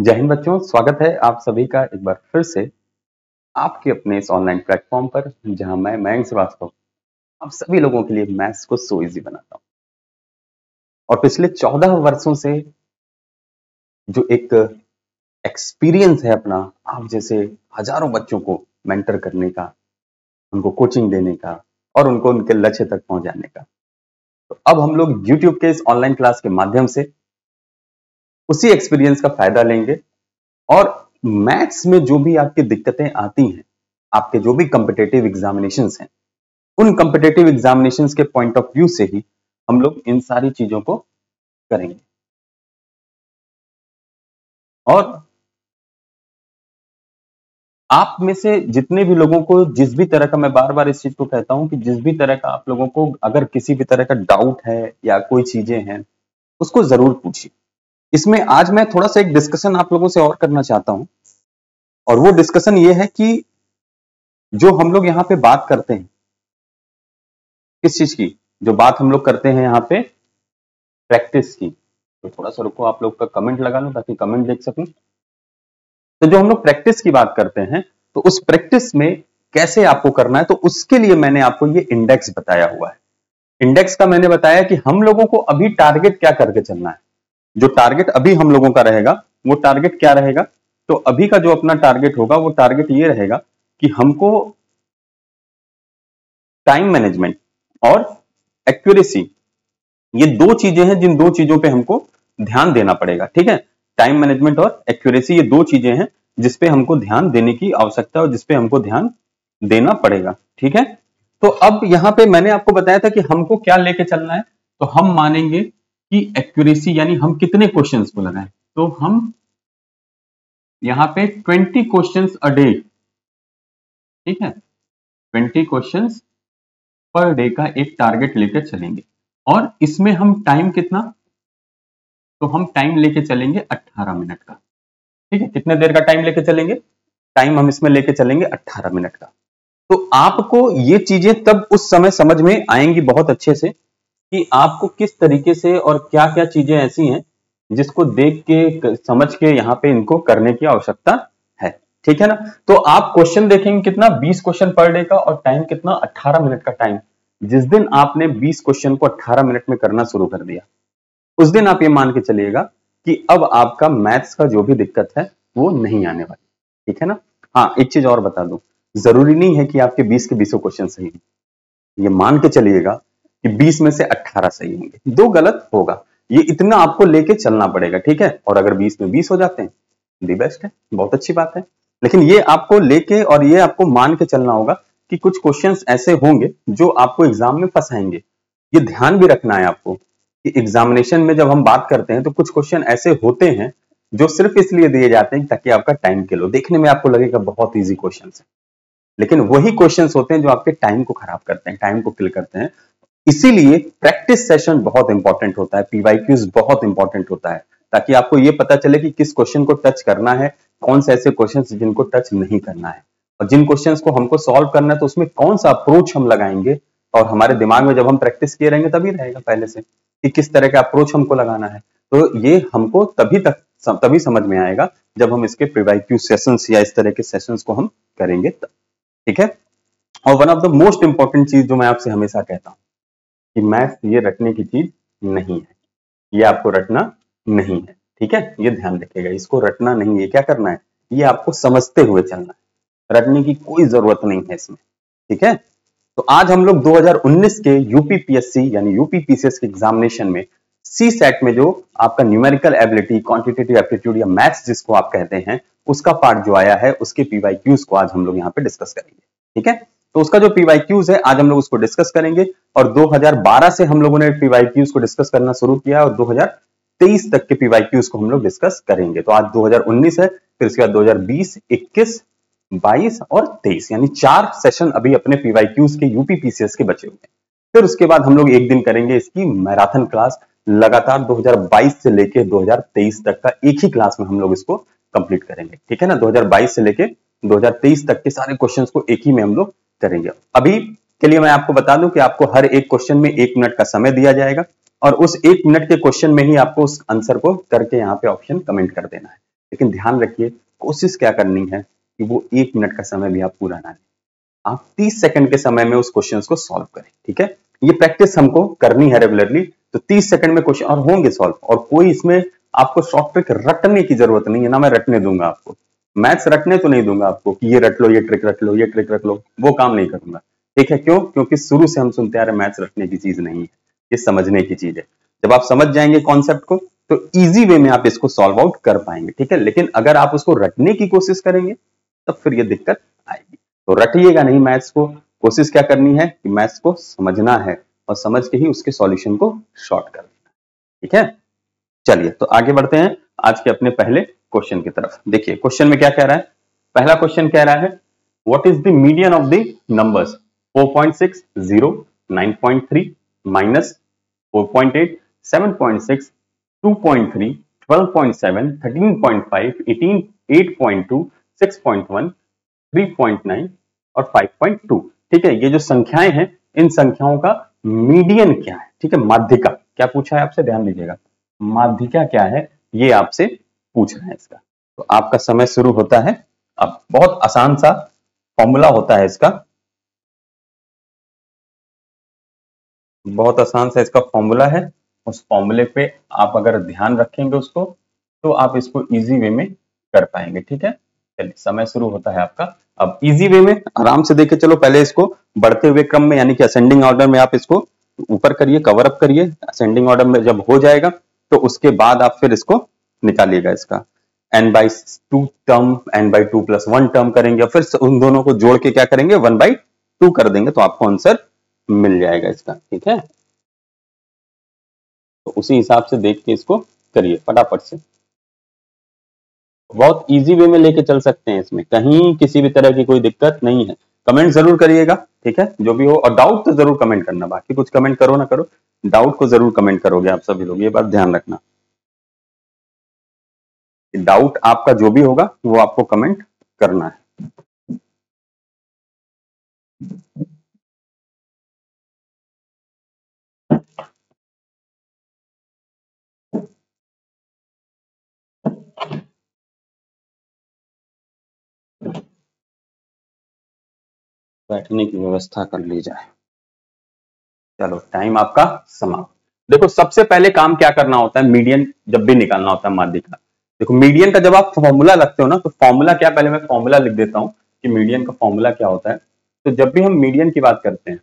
जय हिंद बच्चों, स्वागत है आप सभी का एक बार फिर से आपके अपने इस ऑनलाइन प्लेटफॉर्म पर, जहां मैं मयंक श्रीवास्तव आप सभी लोगों के लिए मैथ्स को सो इजी बनाता हूं। और पिछले 14 वर्षों से जो एक एक्सपीरियंस है अपना, आप जैसे हजारों बच्चों को मेंटर करने का, उनको कोचिंग देने का और उनको उनके लक्ष्य तक पहुंचाने का, तो अब हम लोग यूट्यूब के इस ऑनलाइन क्लास के माध्यम से उसी एक्सपीरियंस का फायदा लेंगे और मैथ्स में जो भी आपकी दिक्कतें आती हैं, आपके जो भी कॉम्पिटिटिव एग्जामिनेशंस हैं, उन कॉम्पिटिटिव एग्जामिनेशंस के पॉइंट ऑफ व्यू से ही हम लोग इन सारी चीजों को करेंगे। और आप में से जितने भी लोगों को जिस भी तरह का, मैं बार बार इस चीज को कहता हूं कि जिस भी तरह का आप लोगों को अगर किसी भी तरह का डाउट है या कोई चीजें हैं, उसको जरूर पूछिए। इसमें आज मैं थोड़ा सा एक डिस्कशन आप लोगों से और करना चाहता हूं, और वो डिस्कशन ये है कि जो हम लोग यहाँ पे बात करते हैं, किस चीज की जो बात हम लोग करते हैं यहाँ पे, प्रैक्टिस की। तो थोड़ा सा रुको, आप लोग का कमेंट लगा लो ताकि कमेंट देख सकूं। तो जो हम लोग प्रैक्टिस की बात करते हैं, तो उस प्रैक्टिस में कैसे आपको करना है, तो उसके लिए मैंने आपको ये इंडेक्स बताया हुआ है। इंडेक्स का मैंने बताया कि हम लोगों को अभी टारगेट क्या करके चलना है। जो टारगेट अभी हम लोगों का रहेगा, वो टारगेट क्या रहेगा, तो अभी का जो अपना टारगेट होगा, वो टारगेट ये रहेगा कि हमको टाइम मैनेजमेंट और एक्यूरेसी, ये दो चीजें हैं जिन दो चीजों पे हमको ध्यान देना पड़ेगा। ठीक है, टाइम मैनेजमेंट और एक्यूरेसी, ये दो चीजें हैं जिसपे हमको ध्यान देने की आवश्यकता है और जिसपे हमको ध्यान देना पड़ेगा। ठीक है, तो अब यहां पे मैंने आपको बताया था कि हमको क्या लेके चलना है। तो हम मानेंगे कि एक्यूरेसी यानी हम कितने क्वेश्चंस को लगाएं, तो हम यहां पे 20 क्वेश्चंस अ डे, ठीक है, 20 क्वेश्चंस पर डे का एक टारगेट लेकर चलेंगे। और इसमें हम टाइम कितना, तो हम टाइम लेके चलेंगे 18 मिनट का। ठीक है, कितने देर का टाइम लेके चलेंगे, टाइम हम इसमें लेके चलेंगे 18 मिनट का। तो आपको ये चीजें तब उस समय समझ में आएंगी बहुत अच्छे से कि आपको किस तरीके से और क्या क्या चीजें ऐसी हैं जिसको देख के समझ के यहाँ पे इनको करने की आवश्यकता है। ठीक है ना, तो आप क्वेश्चन देखेंगे कितना, 20 क्वेश्चन पर डे का, और टाइम कितना, 18 मिनट का टाइम। जिस दिन आपने 20 क्वेश्चन को 18 मिनट में करना शुरू कर दिया, उस दिन आप ये मान के चलिएगा कि अब आपका मैथ्स का जो भी दिक्कत है वो नहीं आने वाली। ठीक है ना। हाँ, एक चीज और बता दूं, जरूरी नहीं है कि आपके 20 के 20 क्वेश्चन सही हैं। ये मान के चलिएगा कि 20 में से 18 सही होंगे, 2 गलत होगा, ये इतना आपको लेके चलना पड़ेगा। ठीक है, और अगर 20 में 20 हो जाते हैं, दी बेस्ट है, बहुत अच्छी बात है। लेकिन ये आपको लेके और ये आपको मान के चलना होगा कि कुछ क्वेश्चंस ऐसे होंगे जो आपको एग्जाम में फंसाएंगे। ये ध्यान भी रखना है आपको कि एग्जामिनेशन में जब हम बात करते हैं तो कुछ क्वेश्चन ऐसे होते हैं जो सिर्फ इसलिए दिए जाते हैं ताकि आपका टाइम किल हो। देखने में आपको लगेगा बहुत इजी क्वेश्चन है, लेकिन वही क्वेश्चंस होते हैं जो आपके टाइम को खराब करते हैं, टाइम को किल करते हैं। इसीलिए प्रैक्टिस सेशन बहुत इंपॉर्टेंट होता है, पीवाईक्यूज बहुत इंपॉर्टेंट होता है, ताकि आपको ये पता चले कि किस क्वेश्चन को टच करना है, कौन से ऐसे क्वेश्चंस जिनको टच नहीं करना है, और जिन क्वेश्चंस को हमको सॉल्व करना है तो उसमें कौन सा अप्रोच हम लगाएंगे। और हमारे दिमाग में जब हम प्रैक्टिस किए रहेंगे तभी रहेगा पहले से कि किस तरह का अप्रोच हमको लगाना है। तो ये हमको तभी समझ में आएगा जब हम इसके प्रीवाईक्यू सेशंस या इस तरह के सेशंस को हम करेंगे तब। ठीक है, और one of the most important चीज जो मैं आपसे हमेशा कहता हूं कि मैथ्स ये रटने की चीज नहीं है, ये आपको रटना नहीं है। ठीक है, ये ध्यान रखिएगा, इसको रटना नहीं है, क्या करना है, ये आपको समझते हुए चलना है, रटने की कोई जरूरत नहीं है इसमें। ठीक है, तो आज हम लोग 2019 के यूपीपीएससी यानी यूपीपीसीएस के एग्जामिनेशन में सी सेट में जो आपका न्यूमेरिकल एबिलिटी, क्वांटिटेटिव एप्टीट्यूड या मैथ्स जिसको आप कहते हैं, उसका पार्ट जो आया है, उसके पीवाईक्यूज को आज हम लोग यहाँ पे डिस्कस करेंगे। ठीक है, तो उसका जो पीवाईक्यूज है आज हम लोग उसको डिस्कस करेंगे। और 2012 से हम लोगों ने पीवाईक्यूज को डिस्कस करना शुरू किया और 2023 तक के पीवाईक्यूज को हम लोग डिस्कस करेंगे। तो आज 2019 है, फिर इसके बाद 2020, 21, 22 और 23, यानी 4 सेशन अभी अपने पीवाईक्यूज के यूपीपीसीएस के बचे हुए हैं। फिर उसके बाद हम लोग एक दिन करेंगे इसकी मैराथन क्लास, लगातार 2022 से लेके 2023 तक का एक ही क्लास में हम लोग इसको कंप्लीट करेंगे। ठीक है ना, 2022 से लेके 2023 तक के सारे क्वेश्चंस को एक ही में हम लोग करेंगे। अभी के लिए मैं आपको बता दूं कि आपको हर एक क्वेश्चन में 1 मिनट का समय दिया जाएगा और उस 1 मिनट के क्वेश्चन में ही आपको उस आंसर को करके यहाँ पे ऑप्शन कमेंट कर देना है। लेकिन ध्यान रखिए कोशिश क्या करनी है कि वो 1 मिनट का समय भी आप पूरा ना लें, आप 30 सेकंड के समय में उस क्वेश्चन को सॉल्व करें। ठीक है, ये प्रैक्टिस हमको करनी है रेगुलरली, तो 30 सेकंड में क्वेश्चन और होंगे सॉल्व, और कोई इसमें आपको शॉर्ट ट्रिक रटने की जरूरत नहीं है, ना मैं रटने दूंगा आपको, मैथ्स रटने तो नहीं दूंगा आपको कि ये रट लो, ये ट्रिक रट लो, ये ट्रिक रट लो, वो काम नहीं करूंगा। ठीक है, क्यों? क्योंकि शुरू से हम सुनते आ रहे मैथ्स रटने की चीज नहीं है, ये समझने की चीज है। जब आप समझ जाएंगे कॉन्सेप्ट को तो इजी वे में आप इसको सॉल्व आउट कर पाएंगे। ठीक है, लेकिन अगर आप उसको रटने की कोशिश करेंगे तब फिर ये दिक्कत आएगी। तो रटिएगा नहीं मैथ्स को, कोशिश क्या करनी है कि मैथ्स को समझना है और समझ के ही उसके सॉल्यूशन को शॉर्ट करना है। ठीक है, चलिए तो आगे बढ़ते हैं आज के अपने पहले क्वेश्चन की तरफ। देखिए क्वेश्चन में क्या कह रहा है, पहला क्वेश्चन कह रहा है what is the median of the numbers 4.6, 0, 9.3, -, 4.8, 7.6, 2.3, 12.7, 13.5, 18, 8.2, 6.1, 3.9 और 5.2। ठीक है, ये जो संख्याएं हैं इन संख्याओं का मीडियन क्या है। ठीक है, माध्यिका क्या पूछा है आपसे, ध्यान दीजिएगा, माध्यिका क्या है ये आपसे पूछ रहा है इसका। तो आपका समय शुरू होता है अब। बहुत आसान सा फॉर्मूला होता है इसका, बहुत आसान सा इसका फॉर्मूला है। उस फॉर्मूले पे आप अगर ध्यान रखेंगे उसको तो आप इसको इजी वे में कर पाएंगे। ठीक है, चलिए समय शुरू होता है आपका अब। इजी वे में आराम से देखे चलो, पहले इसको बढ़ते हुए क्रम में यानी कि असेंडिंग ऑर्डर में आप इसको ऊपर करिए, कवर अप करिए। असेंडिंग ऑर्डर में जब हो जाएगा तो उसके बाद आप फिर इसको निकालिएगा, इसका n/2 टर्म, n/2 + 1 टर्म करेंगे, फिर उन दोनों को जोड़ के क्या करेंगे 1/2 कर देंगे, तो आपको आंसर मिल जाएगा इसका। ठीक है, तो उसी हिसाब से देख के इसको करिए फटाफट से। बहुत इजी वे में लेके चल सकते हैं, इसमें कहीं किसी भी तरह की कोई दिक्कत नहीं है। कमेंट जरूर करिएगा, ठीक है, जो भी हो, और डाउट तो जरूर कमेंट करना, बाकी कुछ कमेंट करो ना करो, डाउट को जरूर कमेंट करोगे आप सभी लोग, ये बात ध्यान रखना। डाउट आपका जो भी होगा वो आपको कमेंट करना है। बैठने की व्यवस्था कर ली जाए। चलो टाइम आपका समाप्त। देखो सबसे पहले काम क्या करना होता है, मीडियन जब भी निकालना होता है माध्यिका। देखो मीडियन का जब आप फॉर्मूला लगते हो ना, तो फॉर्मूला क्या, पहले मैं फॉर्मूला लिख देता हूं कि मीडियन का फॉर्मूला क्या होता है। तो जब भी हम मीडियन की बात करते हैं,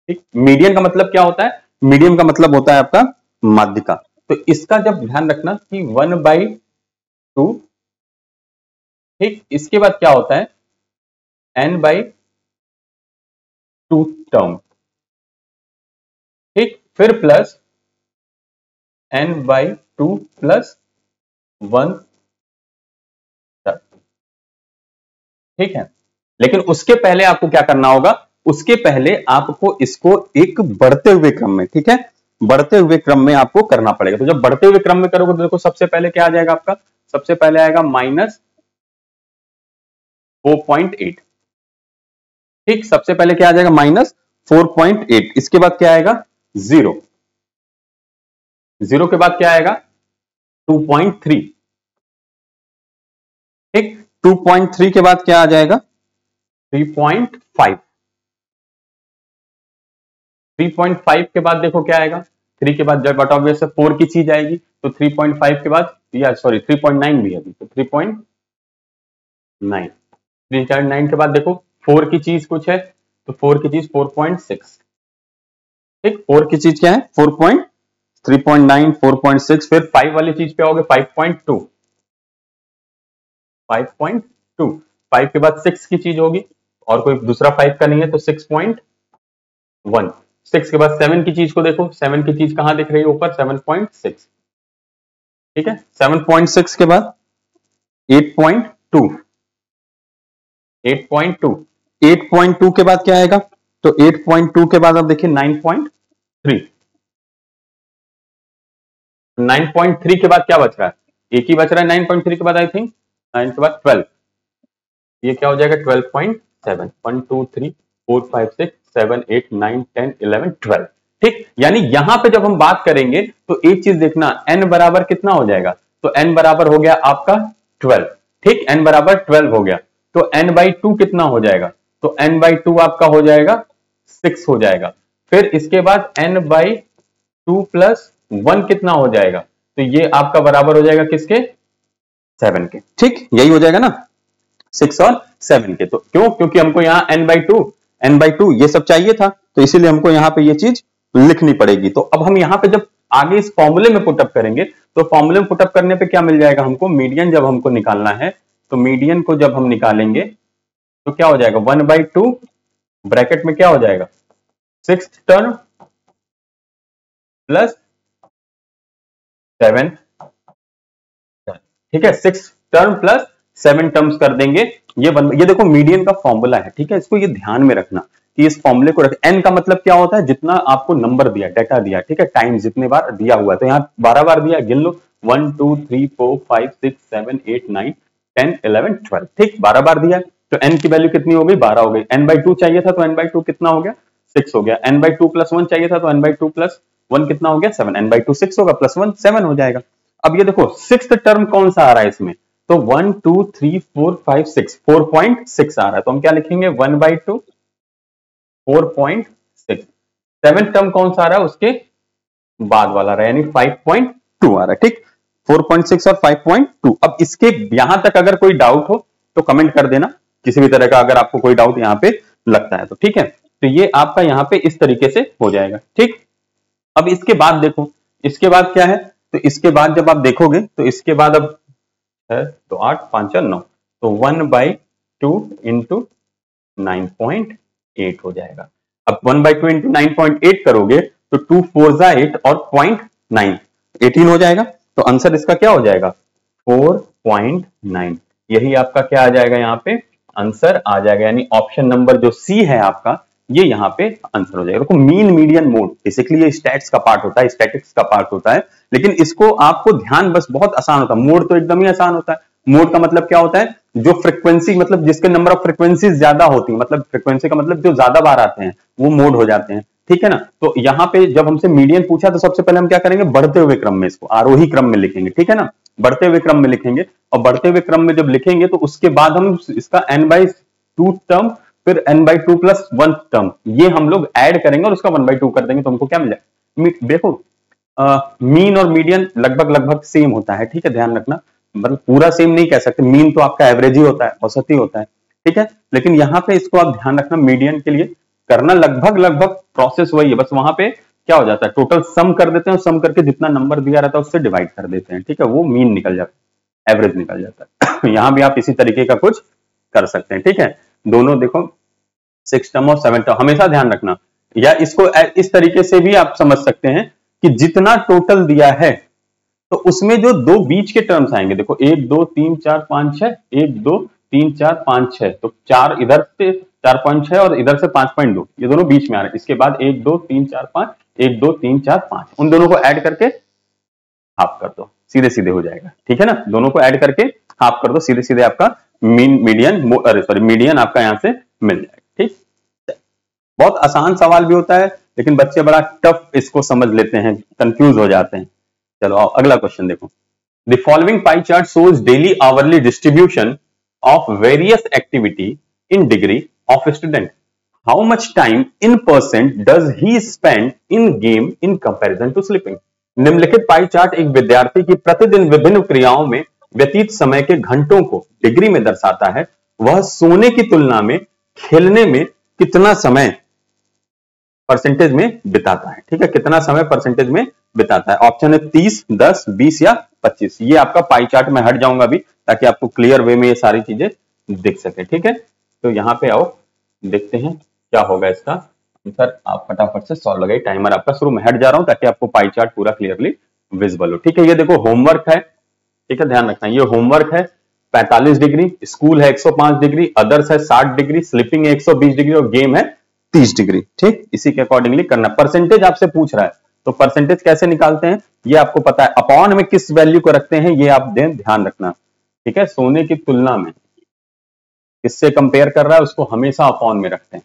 ठीक, मीडियन का मतलब क्या होता है, मीडियन का मतलब होता है आपका माध्यिका। तो इसका जब ध्यान रखना कि 1/2, ठीक, इसके बाद क्या होता है n/2 टर्म, ठीक, फिर प्लस n/2 + 1, ठीक है। लेकिन उसके पहले आपको क्या करना होगा, उसके पहले आपको इसको एक बढ़ते हुए क्रम में, ठीक है, बढ़ते हुए क्रम में आपको करना पड़ेगा। तो जब बढ़ते हुए क्रम में करोगे तो देखो सबसे पहले क्या आ जाएगा आपका, सबसे पहले आएगा -4.8, ठीक, सबसे पहले क्या आ जाएगा -4.8। इसके बाद क्या आएगा 0, 0 के बाद क्या आएगा 2.3, ठीक, 2.3 के बाद क्या आ जाएगा 3.5, 3.5 के बाद देखो क्या आएगा, 3 के बाद जब बट ऑब्वियस 4 की चीज आएगी, तो 3.5 के बाद, या सॉरी 3.9 भी है अभी, तो 3.9, 3.9 के बाद देखो 4 की चीज कुछ है, तो 4 की चीज 4.6, ठीक, 4 की चीज क्या है 3.9, 4.6, फिर 5 वाली चीज पे आओगे 5.2, 5.2, 5 के बाद 6 की चीज होगी, और कोई दूसरा 5 का नहीं है, तो 6.1, 6 के बाद 7 की चीज को देखो, 7 की चीज कहां दिख रही है ऊपर 7.6, ठीक है, 7.6 के बाद 8.2, 8.2, 8.2 के बाद क्या आएगा, तो 8.2 के बाद अब देखिए 9.3, 9.3 के बाद क्या बच रहा है, एक ही बच रहा है 9.3 के बाद, आई थिंक 9 के बाद 12, ये क्या हो जाएगा 12.7, 1 2 3 4 5 6 7 8 9 10 11 12, ठीक, यानी यहां पे जब हम बात करेंगे तो एक चीज देखना, n बराबर कितना हो जाएगा, तो n बराबर हो गया आपका 12, ठीक, n बराबर 12 हो गया, तो n बाई 2 कितना हो जाएगा, तो n बाई 2 आपका हो जाएगा 6 हो जाएगा। फिर इसके बाद n बाई 2 प्लस 1 कितना हो जाएगा, तो ये आपका बराबर हो जाएगा किसके, 7 के, ठीक, यही हो जाएगा ना, 6 और 7 के। तो क्यों, क्योंकि हमको यहाँ n बाई 2 ये सब चाहिए था, तो इसीलिए हमको यहाँ पे ये चीज लिखनी पड़ेगी। तो अब हम यहाँ पे जब आगे इस फॉर्मूले में पुटअप करेंगे, तो फॉर्मूले में पुटअप करने पे क्या मिल जाएगा हमको, मीडियन जब हमको निकालना है, तो मीडियन को जब हम निकालेंगे तो क्या हो जाएगा, 1 बाई 2 ब्रैकेट में क्या हो जाएगा, 6th टर्म प्लस 7, ठीक है, 6 टर्म प्लस 7 टर्म्स कर देंगे, ये देखो मीडियन का फॉर्मूला है, ठीक है, इसको ये ध्यान में रखना कि इस फॉर्मूले को रख, n का मतलब क्या होता है, जितना आपको नंबर दिया, डाटा दिया, ठीक है, टाइम जितने बार दिया हुआ, तो यहाँ 12 बार दिया, गिन लो, 1 2 3 4 5 6 7 8 9 10 11 12, ठीक, 12 बार दिया, तो n की वैल्यू कितनी हो गई, 12 हो गई। n बाई 2 चाहिए था, तो n बाई 2 कितना हो गया, 6 हो गया। n बाई 2 प्लस 1 चाहिए था, तो n बाई 2 प्लस 1 कितना हो गया, 7, n बाई 2 6 होगा, प्लस 1 7 हो जाएगा। अब ये देखो 6th टर्म कौन सा आ रहा है इसमें, तो 1 2 3 4 5 6 4.6 आ रहा है, तो हम क्या लिखेंगे, 1 बाई 2 4.6। 7th टर्म कौन सा आ रहा है, उसके बाद वाला रहा, यानी 5.2 आ रहा है, ठीक, 4.6 और 5.2। अब इसके यहां तक अगर कोई डाउट हो तो कमेंट कर देना, किसी भी तरह का अगर आपको कोई डाउट यहां पे लगता है तो, ठीक है। तो ये आपका यहां पे इस तरीके से हो जाएगा, ठीक। अब इसके बाद देखो, इसके बाद क्या है, तो इसके बाद जब आप देखोगे तो इसके बाद अब है तो 8 5 9, तो 1 बाई 2 इंटू 9.8 हो जाएगा। अब 1 बाई 2 इंटू 9.8 करोगे तो 2 4 जा 8 और 0.9 18 हो जाएगा, तो आंसर इसका क्या हो जाएगा, 4.9। यही आपका क्या आ जाएगा, यहाँ पे आंसर आ जाएगा, यानी ऑप्शन नंबर जो सी है आपका, ये यहाँ पे आंसर हो जाएगा। देखो मीन मीडियन मोड बेसिकली ये स्टैट्स का पार्ट होता है, स्टैटिक्स का पार्ट होता है, लेकिन इसको आपको ध्यान बस बहुत आसान होता है, मोड तो एकदम ही आसान होता है। मोड का मतलब क्या होता है, जो फ्रीक्वेंसी मतलब जिसके नंबर ऑफ फ्रीक्वेंसीज ज्यादा होती है, मतलब फ्रीक्वेंसी का मतलब जो ज्यादा बार आते हैं वो मोड हो जाते हैं, ठीक है ना। तो यहाँ पे जब हमसे मीडियन पूछा तो सबसे पहले हम क्या करेंगे, बढ़ते हुए क्रम में, इसको आरोही क्रम में लिखेंगे, ठीक है ना, बढ़ते हुए क्रम में लिखेंगे, और बढ़ते हुए क्रम में जब लिखेंगे तो उसके बाद हम इसका n बाई 2 टर्म फिर n बाई 2 प्लस 1 टर्म ये हम लोग ऐड करेंगे और उसका 1 बाई 2 कर देंगे, तो हमको क्या मिल जाएगा। देखो मीन और मीडियन लगभग सेम होता है, ठीक है, ध्यान रखना, मतलब पूरा सेम नहीं कह सकते, मीन तो आपका एवरेज ही होता है, औसत ही होता है, ठीक है, लेकिन यहाँ पे इसको आप ध्यान रखना, मीडियन के लिए करना लगभग प्रोसेस वही है, बस वहां पे क्या हो जाता है, टोटल सम कर देते हैं, सम करके जितना नंबर दिया रहता है उससे डिवाइड कर देते हैं, ठीक है, वो मीन निकल जाता है, एवरेज निकल जाता है। यहाँ भी आप इसी तरीके का कुछ कर सकते हैं, ठीक है। दोनों देखो 6 टर्म और 7 टर्म हमेशा ध्यान रखना, या इसको इस तरीके से भी आप समझ सकते हैं कि जितना टोटल दिया है तो उसमें जो दो बीच के टर्म्स आएंगे, देखो 1 2 3 4 5 6, 1 2 3 4 5 6, तो 4 इधर से 4.6 और इधर से 5.2, ये दोनों बीच में आ रहे हैं। इसके बाद 1 2 3 4 5, 1 2 3 4 5, उन दोनों को ऐड करके हाफ कर दो, सीधे सीधे हो जाएगा, ठीक है ना, दोनों को ऐड करके हाफ कर दो, सीधे सीधे आपका मीडियन आपका यहां से मिल जाएगा, ठीक। बहुत आसान सवाल भी होता है, लेकिन बच्चे बड़ा टफ इसको समझ लेते हैं, कंफ्यूज हो जाते हैं। चलो आओ अगला क्वेश्चन देखो, the following pie chart shows daily hourly distribution of various activity in degree of student, how much time in percent does he spend in game in comparison to sleeping. निम्नलिखित pie chart एक विद्यार्थी की प्रतिदिन विभिन्न क्रियाओं में व्यतीत समय के घंटों को डिग्री में दर्शाता है, वह सोने की तुलना में खेलने में कितना समय परसेंटेज में बिताता है, ठीक है, कितना समय परसेंटेज में बिताता है। ऑप्शन है 30 10 20 या 25। ये आपका पाई चार्ट में हट जाऊंगा अभी ताकि आपको क्लियर वे में ये सारी चीजें दिख सके, ठीक है। तो यहाँ पे आओ देखते हैं क्या होगा इसका आंसर, आप फटाफट से सॉल्व लगाइए, टाइमर आपका शुरू में हट जा रहा हूं ताकि आपको पाई चार्ट पूरा क्लियरली विजिबल हो, ठीक है। ये देखो होमवर्क है, ठीक है, ध्यान रखना, ये होमवर्क है 45 डिग्री, स्कूल है 105 डिग्री, अदर्स है 60 डिग्री, स्लीपिंग है 120 डिग्री और गेम है 30 डिग्री, ठीक, इसी के अकॉर्डिंगली करना। परसेंटेज आपसे पूछ रहा है तो परसेंटेज कैसे निकालते हैं ये आपको पता है, अपॉन में किस वैल्यू को रखते हैं ये आप ध्यान रखना, ठीक है। सोने की तुलना में किससे कंपेयर कर रहा है उसको हमेशा अपॉन में रखते हैं,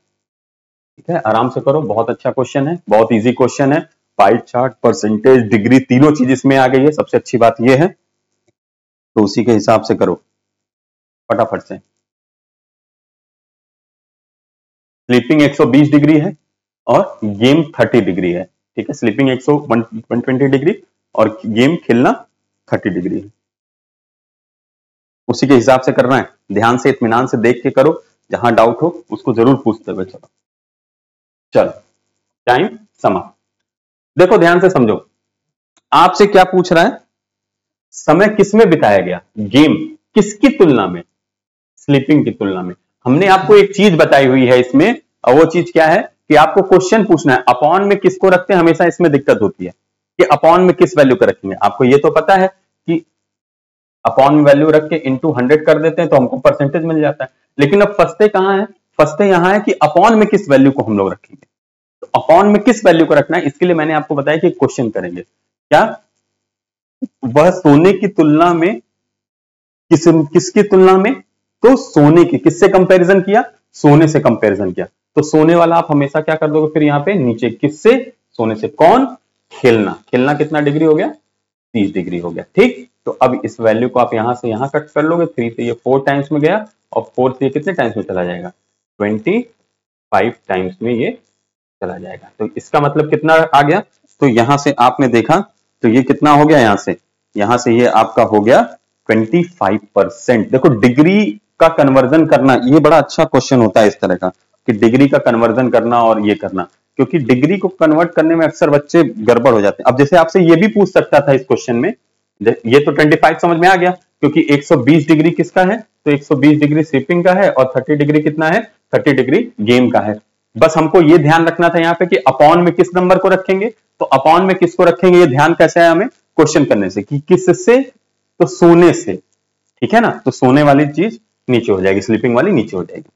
ठीक है। आराम से करो, बहुत अच्छा क्वेश्चन है, बहुत इजी क्वेश्चन है, पाई चार्ट, परसेंटेज, डिग्री, तीनों चीज इसमें आ गई है। सबसे अच्छी बात यह है, तो उसी के हिसाब से करो फटाफट से। स्लीपिंग 120 डिग्री है और गेम 30 डिग्री है। ठीक है, स्लीपिंग 120 डिग्री और गेम खेलना 30 डिग्री है। उसी के हिसाब से करना है, ध्यान से इत्मीनान से देख के करो, जहां डाउट हो उसको जरूर पूछते हुए चलो। चलो, टाइम समाप्त। देखो ध्यान से समझो, आपसे क्या पूछ रहा है, समय किसमें बिताया गया, गेम, किसकी तुलना में, स्लीपिंग की तुलना में। हमने आपको एक चीज बताई हुई है इसमें, और वो चीज क्या है कि आपको क्वेश्चन पूछना है अपॉन में किसको रखते हैं। हमेशा इसमें दिक्कत होती है कि अपॉन में किस वैल्यू का रखेंगे। आपको ये तो पता है कि अपॉन में वैल्यू रख के इंटू 100 कर देते हैं तो हमको परसेंटेज मिल जाता है, लेकिन अब फंसते कहां है, फंसते यहां है कि अपॉन में किस वैल्यू को हम लोग रखेंगे। तो अपॉन में किस वैल्यू को रखना है, इसके लिए मैंने आपको बताया कि क्वेश्चन करेंगे क्या, वह सोने की तुलना में किसकी तुलना में, तो सोने की, किससे कंपैरिजन किया, सोने से कंपैरिजन किया। तो सोने वाला आप हमेशा क्या कर दोगे फिर यहां पे नीचे, किससे, सोने से। कौन, खेलना, खेलना कितना डिग्री हो गया, 30 डिग्री हो गया। ठीक, तो अब इस वैल्यू को आप यहां से यहां कट कर लोगे, 3 से ये 4 टाइम्स में गया और 4 से ये कितने टाइम्स में चला जाएगा, 25 टाइम्स में ये चला जाएगा। तो इसका मतलब कितना आ गया, तो यहां से आपने देखा तो ये कितना हो गया, यहां से ये आपका हो गया 25%। देखो डिग्री का कन्वर्जन करना ये बड़ा अच्छा क्वेश्चन होता है इस तरह का, कि डिग्री का कन्वर्जन करना और ये करना, क्योंकि डिग्री को कन्वर्ट करने में अक्सर बच्चे गड़बड़ हो जाते हैं। अब जैसे आपसे ये भी पूछ सकता था इस क्वेश्चन में, ये तो 25 समझ में आ गया, क्योंकि 120 डिग्री किसका है, तो 120 डिग्री स्लीपिंग का है और 30 डिग्री कितना है, 30 डिग्री गेम का है। बस हमको ये ध्यान रखना था यहाँ पे कि अपॉन में किस नंबर को रखेंगे, तो अपॉन में किसको रखेंगे ये ध्यान कैसे है हमें, क्वेश्चन करने से, कि किससे, तो सोने से। ठीक है ना, तो सोने वाली चीज नीचे हो जाएगी, स्लीपिंग वाली नीचे हो जाएगी।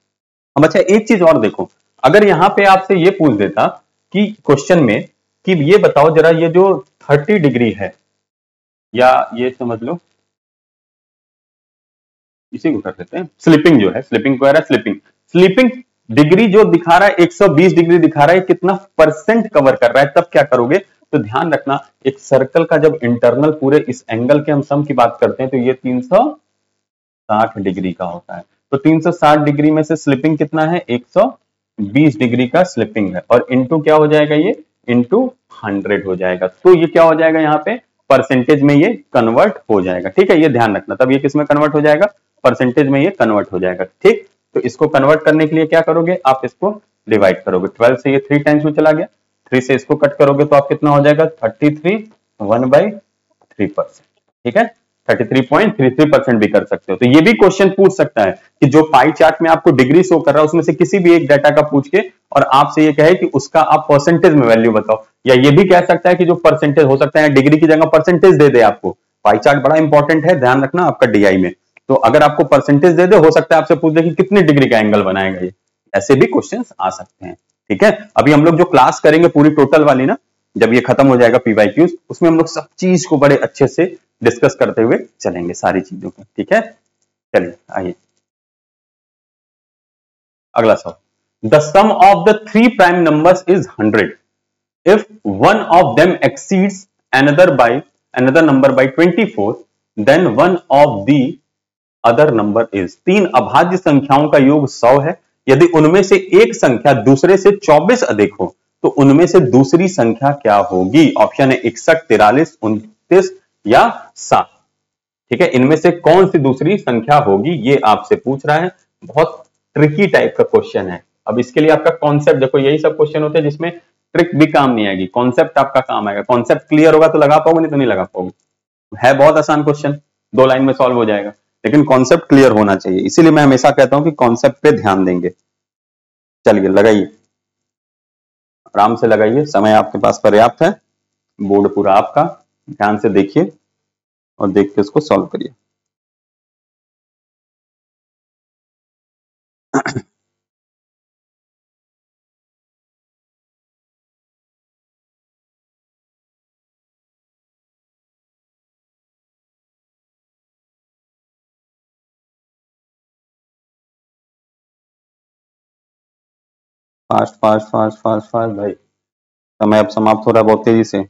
अब अच्छा एक चीज और देखो, अगर यहां पे आपसे ये पूछ देता कि क्वेश्चन में कि ये बताओ जरा, ये जो 30 डिग्री है, या ये समझ लो इसी को कर देते हैं, स्लीपिंग जो है, स्लीपिंग को स्लीपिंग, स्लीपिंग डिग्री जो दिखा रहा है 120 डिग्री दिखा रहा है, कितना परसेंट कवर कर रहा है, तब क्या करोगे, तो ध्यान रखना एक सर्कल का जब इंटरनल पूरे इस एंगल के हम सम की बात करते हैं तो ये 360 डिग्री का होता है। तो 360 डिग्री में से स्लिपिंग कितना है, 120 डिग्री का स्लिपिंग है, और इंटू क्या हो जाएगा, ये इंटू 100 हो जाएगा। तो ये क्या हो जाएगा, यहाँ पे परसेंटेज में ये कन्वर्ट हो जाएगा। ठीक है, ये ध्यान रखना, तब ये किस में कन्वर्ट हो जाएगा, परसेंटेज में ये कन्वर्ट हो जाएगा। ठीक, तो इसको कन्वर्ट करने के लिए क्या करोगे, आप इसको डिवाइड करोगे, 12 से ये 3 टाइम्स में चला गया, 3 से इसको कट करोगे तो आप कितना हो जाएगा, 33 1/3%। ठीक है, 33.33% भी कर सकते हो। तो ये भी क्वेश्चन पूछ सकता है कि जो पाई चार्ट में आपको डिग्री शो कर रहा है उसमें से किसी भी एक डाटा का पूछ के और आपसे ये कहे कि उसका आप परसेंटेज में वैल्यू बताओ, या ये भी कह सकता है कि जो परसेंटेज हो सकता है डिग्री की जगह परसेंटेज दे दे आपको। पाई चार्ट बड़ा इंपॉर्टेंट है, ध्यान रखना आपका डीआई में। तो अगर आपको परसेंटेज दे दे, हो सकता है आपसे पूछ दे कि कितनी डिग्री का एंगल बनाएगा ये, ऐसे भी क्वेश्चन आ सकते हैं। ठीक है, अभी हम लोग जो क्लास करेंगे पूरी टोटल वाली ना, जब ये खत्म हो जाएगा पीवाईक्यूज, उसमें हम लोग सब चीज को बड़े अच्छे से डिस्कस करते हुए चलेंगे सारी चीजों को। ठीक है, चलिए आइए अगला सवाल। The sum of the three prime numbers is 100 if one of them exceeds another number by 24, then one of the other number is। तीन अभाज्य संख्याओं का योग 100 है, यदि उनमें से एक संख्या दूसरे से 24 अधिक हो तो उनमें से दूसरी संख्या क्या होगी। ऑप्शन है 61, 43, 29 या 7। ठीक है, इनमें से कौन सी दूसरी संख्या होगी, ये आपसे पूछ रहा है। बहुत ट्रिकी टाइप का क्वेश्चन है। अब इसके लिए आपका कॉन्सेप्ट देखो, यही सब क्वेश्चन होते हैं जिसमें ट्रिक भी काम नहीं आएगी, कॉन्सेप्ट आपका काम आएगा। कॉन्सेप्ट क्लियर होगा तो लगा पाओगे, नहीं तो नहीं लगा पाओगे। है बहुत आसान क्वेश्चन, 2 लाइन में सॉल्व हो जाएगा, लेकिन कॉन्सेप्ट क्लियर होना चाहिए। इसीलिए मैं हमेशा कहता हूं कि कॉन्सेप्ट पे ध्यान देंगे। चलिए लगाइए, आराम से लगाइए, समय आपके पास पर्याप्त है, बोर्ड पूरा आपका, ध्यान से देखिए और देख के उसको सॉल्व करिए। Fast fast fast fast fast भाई। समय अब समाप्त हो रहा है बहुत तेजी से।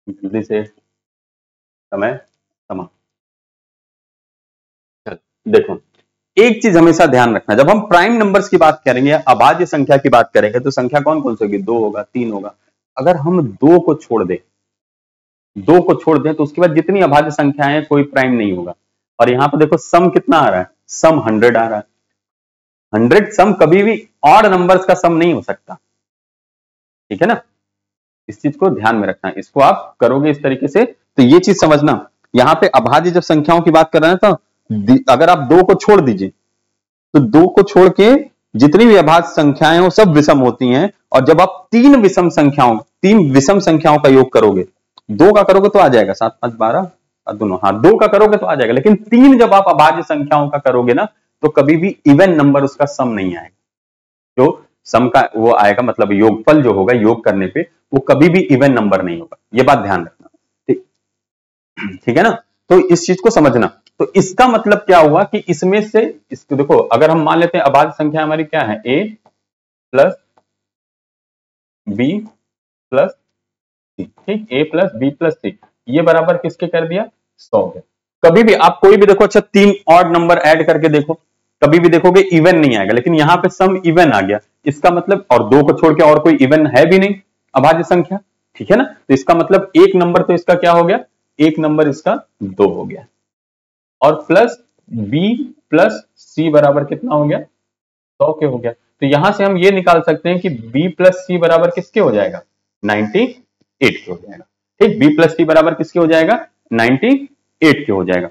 जल्दी से समय समाप्त। देखो, एक चीज हमेशा ध्यान रखना, जब हम प्राइम नंबर्स की बात करेंगे, अभाज्य संख्या की बात करेंगे, तो संख्या कौन कौन सी होगी? 2 होगा, 3 होगा। अगर हम 2 को छोड़ दें, 2 को छोड़ दें तो उसके बाद जितनी अभाज्य संख्याएं हैं कोई प्राइम नहीं होगा। और यहां पर देखो सम कितना आ रहा है? सम 100 आ रहा है। 100 सम कभी भी ऑड नंबर्स का सम नहीं हो सकता, ठीक है ना? इस चीज को ध्यान में रखना, इसको आप करोगे इस तरीके से तो ये चीज समझना। यहां पे अभाज्य जब संख्याओं की बात कर रहे हैं तो अगर आप 2 को छोड़ दीजिए तो 2 को छोड़ के जितनी भी अभाज्य संख्याएं वो सब विषम होती हैं। और जब आप तीन विषम संख्याओं का योग करोगे, 2 का करोगे तो आ जाएगा 7 5 12 दोनों, हाँ 2 का करोगे तो आ जाएगा। लेकिन 3 जब आप अभाज्य संख्याओं का करोगे ना तो कभी भी इवन नंबर उसका सम नहीं आएगा। जो सम का वो आएगा मतलब योगफल जो होगा योग करने पे वो कभी भी इवन नंबर नहीं होगा, ये बात ध्यान रखना। ठीक है ना? तो इस चीज को समझना। तो इसका मतलब क्या हुआ कि इसमें से इसको देखो, अगर हम मान लेते हैं अभाज्य संख्या हमारी क्या है? a प्लस बी प्लस सी, ठीक, a प्लस बी प्लस सी, ये बराबर किसके कर दिया? 100 है। कभी भी आप कोई भी देखो, अच्छा 3 ऑड नंबर ऐड करके देखो, कभी भी देखोगे इवन नहीं आएगा। लेकिन यहां पे सम इवन आ गया, इसका मतलब, और 2 को छोड़ के और कोई इवन है भी नहीं अभाज्य संख्या, ठीक है ना? तो इसका मतलब एक नंबर तो इसका क्या हो गया? एक नंबर इसका 2 हो गया। और प्लस b प्लस सी बराबर कितना हो गया? 100 के हो गया। तो यहां से हम ये निकाल सकते हैं कि b प्लस सी बराबर किसके हो जाएगा? 98 के हो जाएगा। ठीक, b प्लस सी बराबर किसके हो जाएगा? 98 के हो जाएगा।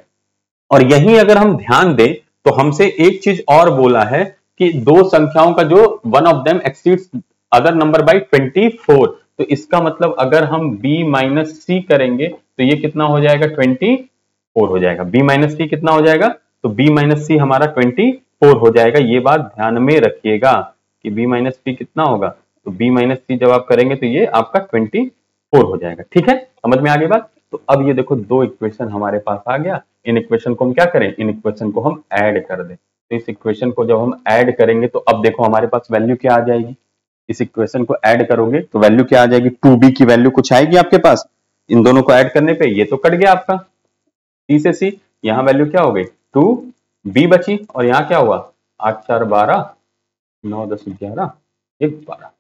और यही अगर हम ध्यान दें तो हमसे एक चीज और बोला है कि दो संख्याओं का जो one of them exceeds other number by 24, तो इसका मतलब अगर हम b माइनस सी करेंगे तो ये कितना हो जाएगा? 24 हो जाएगा। b माइनस सी कितना हो जाएगा? तो b माइनस सी हमारा 24 हो जाएगा। ये बात ध्यान में रखिएगा कि b माइनस सी कितना होगा? तो b माइनस सी जब आप करेंगे तो ये आपका 24 हो जाएगा। ठीक है, समझ में आ गई बात? तो अब ये देखो दो इक्वेशन हमारे पास आ गया। इन इक्वेशन को हम क्या करें? इन इक्वेशन को हम ऐड कर दें। तो इस इक्वेशन को जब हम ऐड करेंगे तो अब देखो हमारे पास वैल्यू क्या आ जाएगी? इस इक्वेशन को ऐड करोगे तो वैल्यू क्या आ जाएगी? 2b की वैल्यू कुछ आएगी आपके पास। इन दोनों को ऐड करने पे ये तो कट गया आपका c से c, यहाँ वैल्यू क्या हो गई? 2b बची। और यहाँ क्या हुआ? 8 4 12 9 10 11 1 12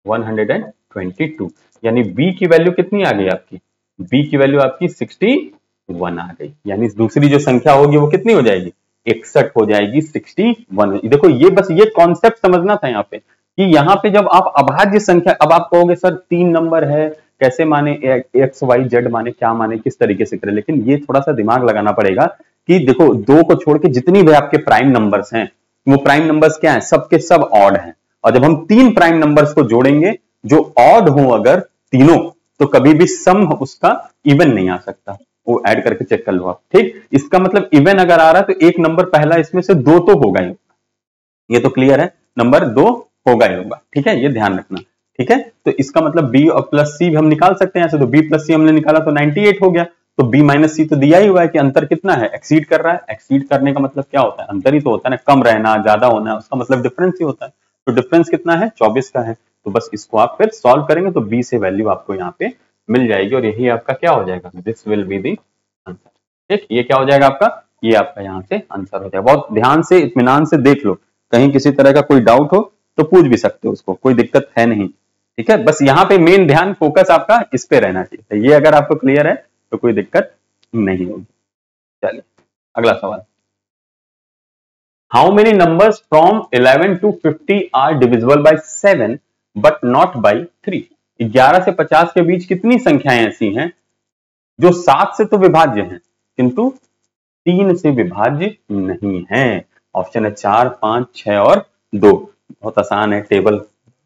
122, यानी b की वैल्यू कितनी आ गई आपकी? b की वैल्यू आपकी 61 आ गई। यानी दूसरी जो संख्या होगी वो कितनी हो जाएगी? 61 हो जाएगी, 61। देखो ये बस ये कॉन्सेप्ट समझना था यहाँ पे कि यहाँ पे जब आप अभाज्य संख्या, अब आप कहोगे सर 3 नंबर है कैसे माने, एक्स वाई जेड माने, क्या माने, किस तरीके से करें? लेकिन ये थोड़ा सा दिमाग लगाना पड़ेगा कि देखो 2 को छोड़ के जितनी भी आपके प्राइम नंबर्स हैं वो प्राइम नंबर्स क्या है? सबके सब ऑड हैं। और जब हम 3 प्राइम नंबर्स को जोड़ेंगे जो ऑड हो अगर तीनों, तो कभी भी सम उसका इवन नहीं आ सकता। वो ऐड करके चेक कर लो आप। ठीक, इसका मतलब इवन अगर आ रहा है तो एक नंबर पहला इसमें से 2 तो होगा ही। ये तो क्लियर है, नंबर 2 होगा ही होगा। ठीक है, ये ध्यान रखना। ठीक है, तो इसका मतलब b और प्लस सी हम निकाल सकते हैं ऐसे। तो b प्लस सी हमने निकाला तो 98 हो गया। तो b माइनस सी तो दिया ही हुआ है कि अंतर कितना है? एक्सीड कर रहा है। एक्सीड करने का मतलब क्या होता है? अंतर ही तो होता है ना, कम रहना ज्यादा होना, उसका मतलब डिफरेंस ही होता है। तो डिफरेंस कितना है? 24 का है। तो बस इसको आप फिर सॉल्व करेंगे तो b से वैल्यू आपको यहाँ पे मिल जाएगी और यही आपका क्या हो जाएगा? This will be the answer. ठीक, ये क्या हो जाएगा आपका? ये आपका यहाँ से आंसर हो जाएगा। बहुत ध्यान से इत्मीनान से देख लो, कहीं किसी तरह का कोई डाउट हो तो पूछ भी सकते हो, उसको कोई दिक्कत है नहीं। ठीक है, बस यहाँ पे मेन ध्यान फोकस आपका इस पे रहना चाहिए। तो ये अगर आपको क्लियर है तो कोई दिक्कत नहीं होगी। चलिए अगला सवाल। How many numbers from 11 to 50 are divisible by 7 but not by 3? 11 से 50 के बीच कितनी संख्याएं ऐसी हैं जो 7 से तो विभाज्य हैं किंतु 3 से विभाज्य नहीं है? ऑप्शन है 4 5 6 और 2। बहुत आसान है, टेबल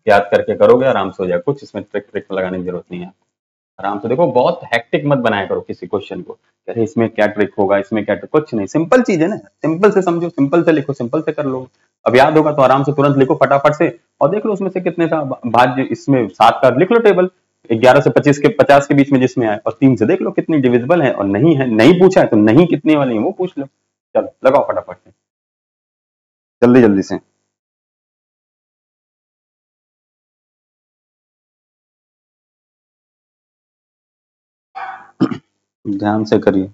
याद करके करोगे आराम से हो जाएगा। कुछ इसमें ट्रिक लगाने की जरूरत नहीं है। आराम से देखो, बहुत हेक्टिक मत बनाया करो किसी क्वेश्चन को, अरे इसमें क्या ट्रिक होगा, इसमें क्या ट्रिक, कुछ नहीं, सिंपल चीज है ना। सिंपल से समझो, सिंपल से लिखो, सिंपल से कर लो। अब याद होगा तो आराम से तुरंत लिखो फटाफट से और देख लो उसमें से कितने का भाज्य, इसमें 7 का लिख लो टेबल, 11 से 50 के बीच में जिसमें आए, और 3 से देख लो कितनी डिविजिबल है और नहीं है। नहीं पूछा है तो नहीं कितने वाली है वो पूछ लो। चलो लगाओ फटाफट से। जल्दी जल्दी से। ध्यान से करिए।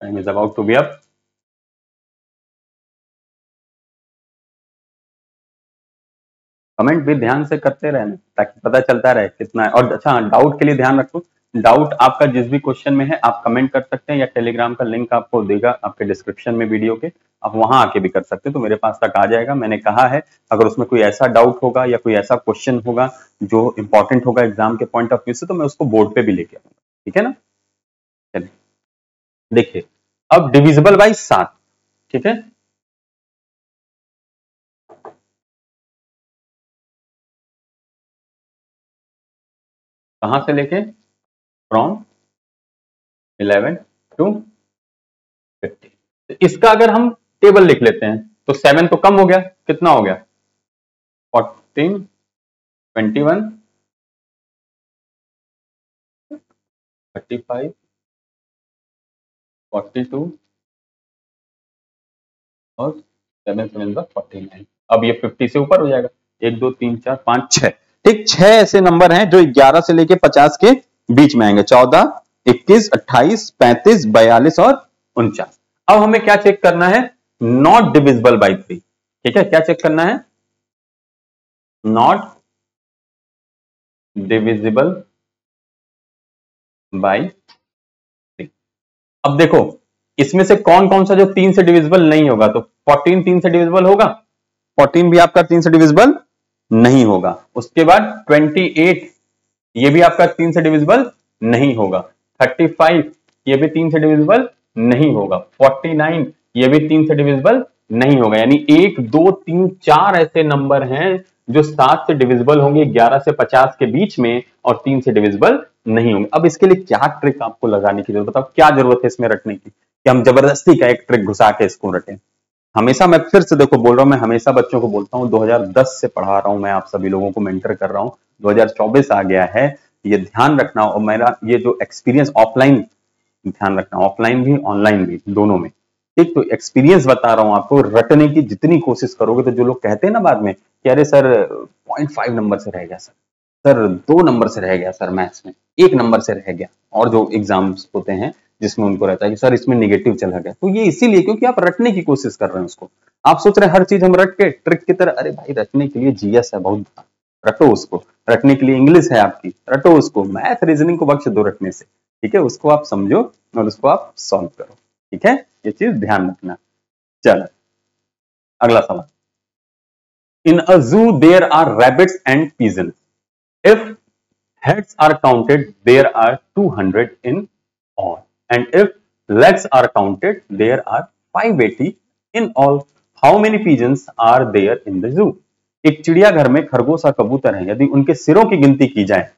Time is about to be up. Comment भी ध्यान से करते रहना ताकि पता चलता रहे कितना है। और अच्छा, डाउट के लिए ध्यान रखो, डाउट आपका जिस भी क्वेश्चन में है आप कमेंट कर सकते हैं, या टेलीग्राम का लिंक आपको देगा आपके डिस्क्रिप्शन में वीडियो के, आप वहां आके भी कर सकते हैं, तो मेरे पास तक आ जाएगा। मैंने कहा है अगर उसमें कोई ऐसा डाउट होगा या कोई ऐसा क्वेश्चन होगा जो इंपॉर्टेंट होगा एग्जाम के पॉइंट ऑफ व्यू से, तो मैं उसको बोर्ड पे भी लेके आऊंगा। ठीक है ना? चलिए देखिए, अब डिविजिबल बाई 7। ठीक है, कहां से लेके? From 11 to 50। इसका अगर हम टेबल लिख लेते हैं तो 7 तो कम हो गया, कितना हो गया? 14, 21, 35, 42 और 7 7 का 49। अब ये 50 से ऊपर हो जाएगा। 1 2 3 4 5 6। ठीक, 6 ऐसे नंबर हैं जो 11 से लेके 50 के बीच में आएंगे। 14, 21, 28, 35, 42 और 49। अब हमें क्या चेक करना है? Not divisible by 3। ठीक है, क्या चेक करना है? Not divisible by 3। अब देखो, इसमें से कौन कौन सा जो 3 से डिविजिबल नहीं होगा? तो 14 3 से डिविजिबल होगा, 14 भी आपका 3 से डिविजिबल नहीं होगा। उसके बाद 28, ये भी आपका 3 से डिविजिबल नहीं होगा। 35, ये भी 3 से डिविजिबल नहीं होगा। 49, ये भी 3 से डिविजिबल नहीं होगा। यानी 1 2 3 4 ऐसे नंबर हैं जो 7 से डिविजिबल होंगे 11 से 50 के बीच में, और 3 से डिविजिबल नहीं होंगे। अब इसके लिए क्या ट्रिक आपको लगाने की जरूरत, बताओ क्या जरूरत है इसमें रटने की, कि हम जबरदस्ती का एक ट्रिक घुसा के इसको रटें? हमेशा मैं फिर से देखो बोल रहा हूं, मैं हमेशा बच्चों को बोलता हूं, 2010 से पढ़ा रहा हूं मैं, आप सभी लोगों को मेंटर कर रहा हूं। 2024 आ गया है, ये ध्यान रखना। और मेरा ये जो एक्सपीरियंस ऑफलाइन, ध्यान रखना, ऑफलाइन भी ऑनलाइन भी दोनों में। ठीक, तो एक्सपीरियंस बता रहा हूं आपको। रटने की जितनी कोशिश करोगे, तो जो लोग कहते हैं ना बाद में कि अरे सर 0.5 नंबर से रह गया, सर सर 2 नंबर से रह गया, सर मैथ्स में 1 नंबर से रह गया, और जो एग्जाम्स होते हैं जिसमें उनको रहता है कि सर इसमें निगेटिव चला गया, तो ये इसीलिए क्योंकि आप रटने की कोशिश कर रहे हैं उसको। आप सोच रहे हैं हर चीज हम रट के ट्रिक की तरह, अरे भाई रटने के लिए जीएस है बहुत, रटो उसको। रटने के लिए इंग्लिश है आपकी, रटो उसको। मैथ रीजनिंग को बख्श दो रटने से। ठीक है, उसको आप समझो और उसको आप सॉल्व करो। ठीक है, ये चीज ध्यान रखना। चलो अगला सवाल। In a zoo there are rabbits and pigeons. If heads are counted, there are 200 in all. And if legs are counted, there are 580 in all. How many pigeons are there in the zoo? एक चिड़ियाघर में खरगोश और कबूतर हैं, यदि उनके सिरों की गिनती की जाए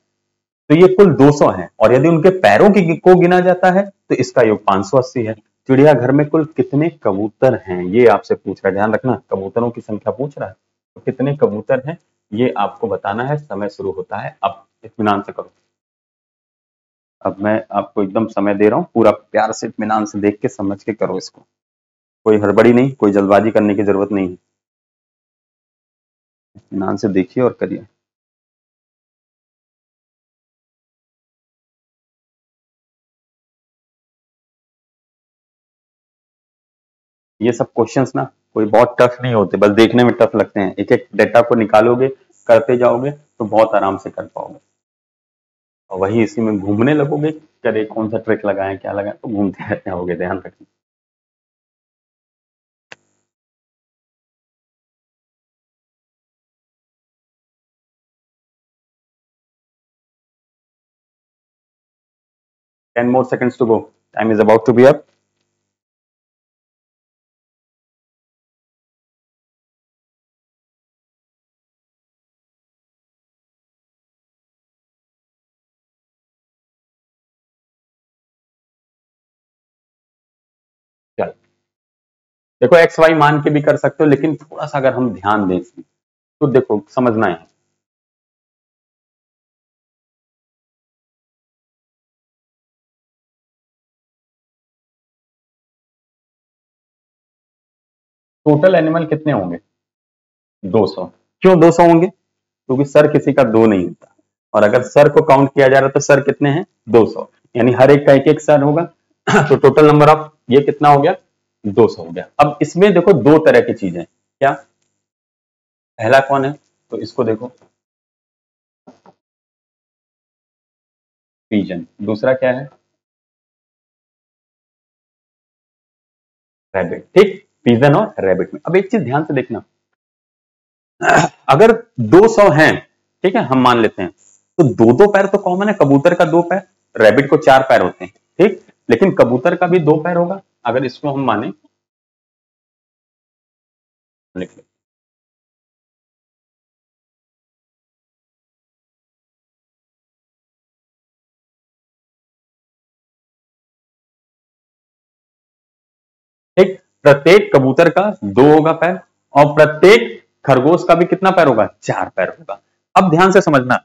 तो ये कुल 200 हैं, और यदि उनके पैरों की को गिना जाता है तो इसका योग 580 है। चिड़ियाघर में कुल कितने कबूतर हैं, ये आपसे पूछ रहा है। ध्यान रखना, कबूतरों की संख्या पूछ रहा है, तो कितने कबूतर हैं ये आपको बताना है। समय शुरू होता है अब, इत्मीनान से करो। अब मैं आपको एकदम समय दे रहा हूं, पूरा प्यार से इत्मीनान से देख के समझ के करो इसको। कोई हड़बड़ी नहीं, कोई जल्दबाजी करने की जरूरत नहीं है। इत्मीनान से देखिए और करिए। ये सब क्वेश्चंस ना कोई बहुत टफ नहीं होते, बस देखने में टफ लगते हैं। एक एक डेटा को निकालोगे, करते जाओगे तो बहुत आराम से कर पाओगे। और वही इसी में घूमने लगोगे, करे कौन सा ट्रिक लगाएं क्या लगाएं, तो घूमते रहते होगे। ध्यान रखना। 10 more seconds to go. Time is about to be up. चल देखो एक्स वाई मान के भी कर सकते हो, लेकिन थोड़ा सा अगर हम ध्यान दें इसमें तो देखो समझना है। टोटल एनिमल कितने होंगे? 200। क्यों 200 होंगे? क्योंकि सर किसी का दो नहीं होता, और अगर सर को काउंट किया जा रहा है तो सर कितने हैं? 200, यानी हर एक का एक एक सर होगा। तो टोटल नंबर ऑफ ये कितना हो गया? 200 हो गया। अब इसमें देखो दो तरह की चीजें, क्या? पहला कौन है? तो इसको देखो, पिजन। दूसरा क्या है? रैबिट। ठीक, पिजन और रैबिट में। अब एक चीज ध्यान से देखना, अगर 200 हैं, ठीक है, हम मान लेते हैं, तो दो दो पैर तो कॉमन है। कबूतर का दो पैर, रैबिट को चार पैर होते हैं, ठीक, लेकिन कबूतर का भी दो पैर होगा, अगर इसको हम माने। लिख लो। ठीक, प्रत्येक कबूतर का दो होगा पैर, और प्रत्येक खरगोश का भी कितना पैर होगा? चार पैर होगा। अब ध्यान से समझना,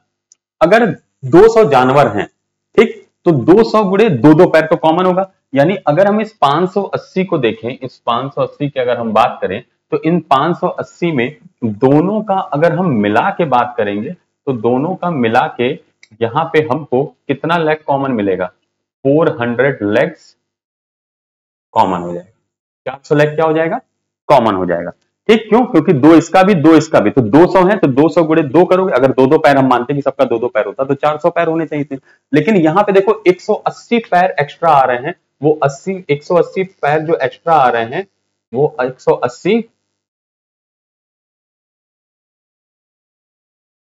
अगर 200 जानवर हैं, ठीक, तो 200 गुणे दो दो पैर तो कॉमन होगा। यानी अगर हम इस 580 को देखें, इस 580 की अगर हम बात करें, तो इन 580 में दोनों का अगर हम मिला के बात करेंगे, तो दोनों का मिला के यहां पे हमको कितना लेग कॉमन मिलेगा? 400 लेग्स कॉमन हो जाएगा। 400 लेग क्या हो जाएगा? कॉमन हो जाएगा। ठीक, क्यों? क्योंकि दो इसका भी दो इसका भी, तो 200 है तो 200 गुणे दो करोगे, अगर दो दो पैर हम मानते हैं कि सबका दो दो पैर होता तो 400 पैर होने चाहिए थे। लेकिन यहां पे देखो 180 पैर एक्स्ट्रा आ रहे हैं, वो 80 180 पैर जो एक्स्ट्रा आ रहे हैं, वो 180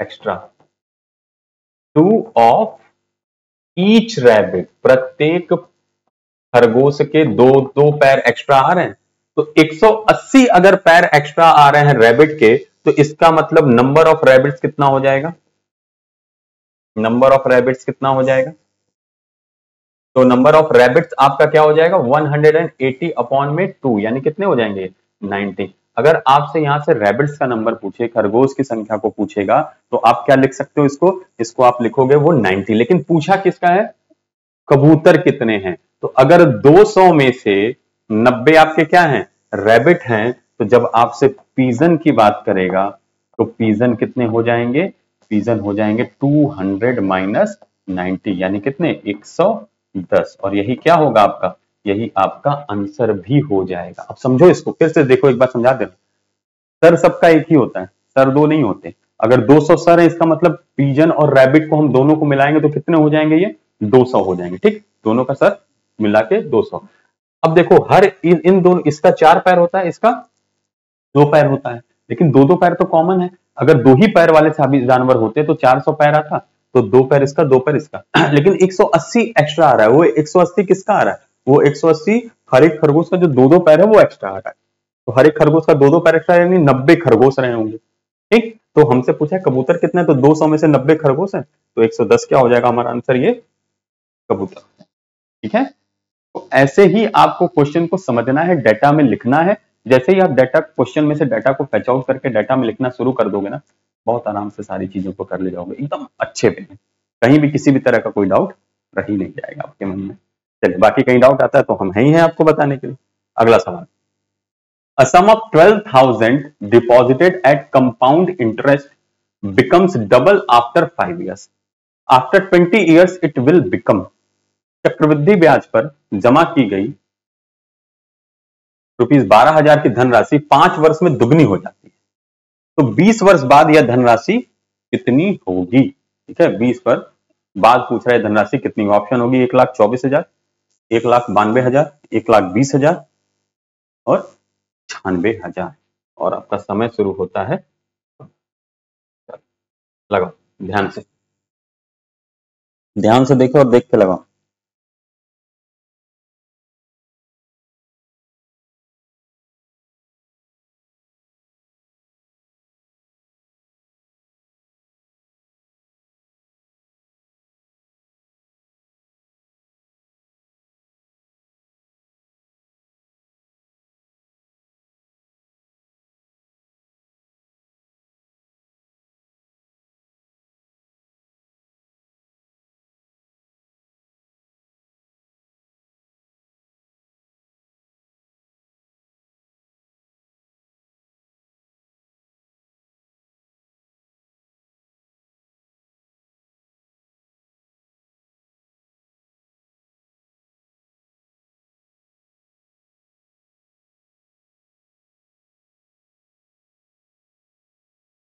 extra, two of each rabbit, प्रत्येक खरगोश के दो दो पैर एक्स्ट्रा आ रहे हैं। तो 180 अगर पैर एक्स्ट्रा आ रहे हैं रैबिट के, तो इसका मतलब नंबर ऑफ रैबिट्स कितना हो जाएगा? नंबर ऑफ रैबिट्स कितना हो जाएगा? तो नंबर ऑफ रैबिट्स आपका क्या हो जाएगा? 180 अपॉन में 2, यानी कितने हो जाएंगे? 90। अगर आपसे यहां से रैबिट्स का नंबर पूछे, खरगोश की संख्या को पूछेगा, तो आप क्या लिख सकते हो? इसको आप लिखोगे वो 90। लेकिन पूछा किसका है? कबूतर कितने हैं? तो अगर 200 में से 90 आपके क्या हैं? रैबिट हैं। तो जब आपसे पीजन की बात करेगा, तो पीजन कितने हो जाएंगे? पीजन हो जाएंगे 200 माइनस 90, यानी कितने? 110। और यही क्या होगा आपका? यही आपका आंसर भी हो जाएगा। अब समझो इसको, फिर से देखो, एक बार समझा दे। सर सबका एक ही होता है, सर दो नहीं होते। अगर 200 सर है, इसका मतलब पीजन और रैबिट को हम दोनों को मिलाएंगे तो कितने हो जाएंगे? ये 200 हो जाएंगे। ठीक, दोनों का सर मिला के 200। अब देखो, हर इन दोनों, इसका चार पैर होता है, इसका दो पैर होता है, लेकिन दो दो पैर तो कॉमन है। अगर दो ही पैर वाले सभी जानवर होते तो 400 पैर आता, तो दो पैर इसका दो पैर इसका। लेकिन 180 एक्स्ट्रा आ रहा है। वो 180 किसका आ रहा है? वो 180 हर एक खरगोश का जो दो दो पैर है वो एक्स्ट्रा आ रहा है। तो हर एक खरगोश का दो दो पैर एक्स्ट्रा, यानी 90 खरगोश रहे होंगे। ठीक, तो हमसे पूछा है कबूतर कितने, तो 200 में से 90 खरगोश है, तो 110 क्या हो जाएगा हमारा आंसर? ये कबूतर। ठीक है, तो ऐसे ही आपको क्वेश्चन को समझना है, डाटा में लिखना है। जैसे ही आप डाटा क्वेश्चन में से डाटा को फैच आउट करके डाटा में लिखना शुरू कर दोगे ना, बहुत आराम से सारी चीजों को कर ले जाओगे एकदम अच्छे पे। कहीं भी किसी भी तरह का कोई डाउट रह ही नहीं जाएगा आपके मन में। चलिए, बाकी कहीं डाउट आता है तो हम ही हैं आपको बताने के लिए। अगला सवाल, a sum of 12,000 deposited at compound interest becomes double after 5 years. After 20 years it will become, चक्रवृद्धि ब्याज पर जमा की गई ₹12,000 की धनराशि 5 वर्ष में दुगनी हो जाती है, तो 20 वर्ष बाद यह धनराशि कितनी होगी? ठीक है, 20 वर्ष बाद पूछ रहा है धनराशि कितनी ऑप्शन होगी? 1,24,000, 1,92,000, 1,20,000 और 96,000। और आपका समय शुरू होता है, लगाओ ध्यान से, ध्यान से देखो और देख के लगाओ।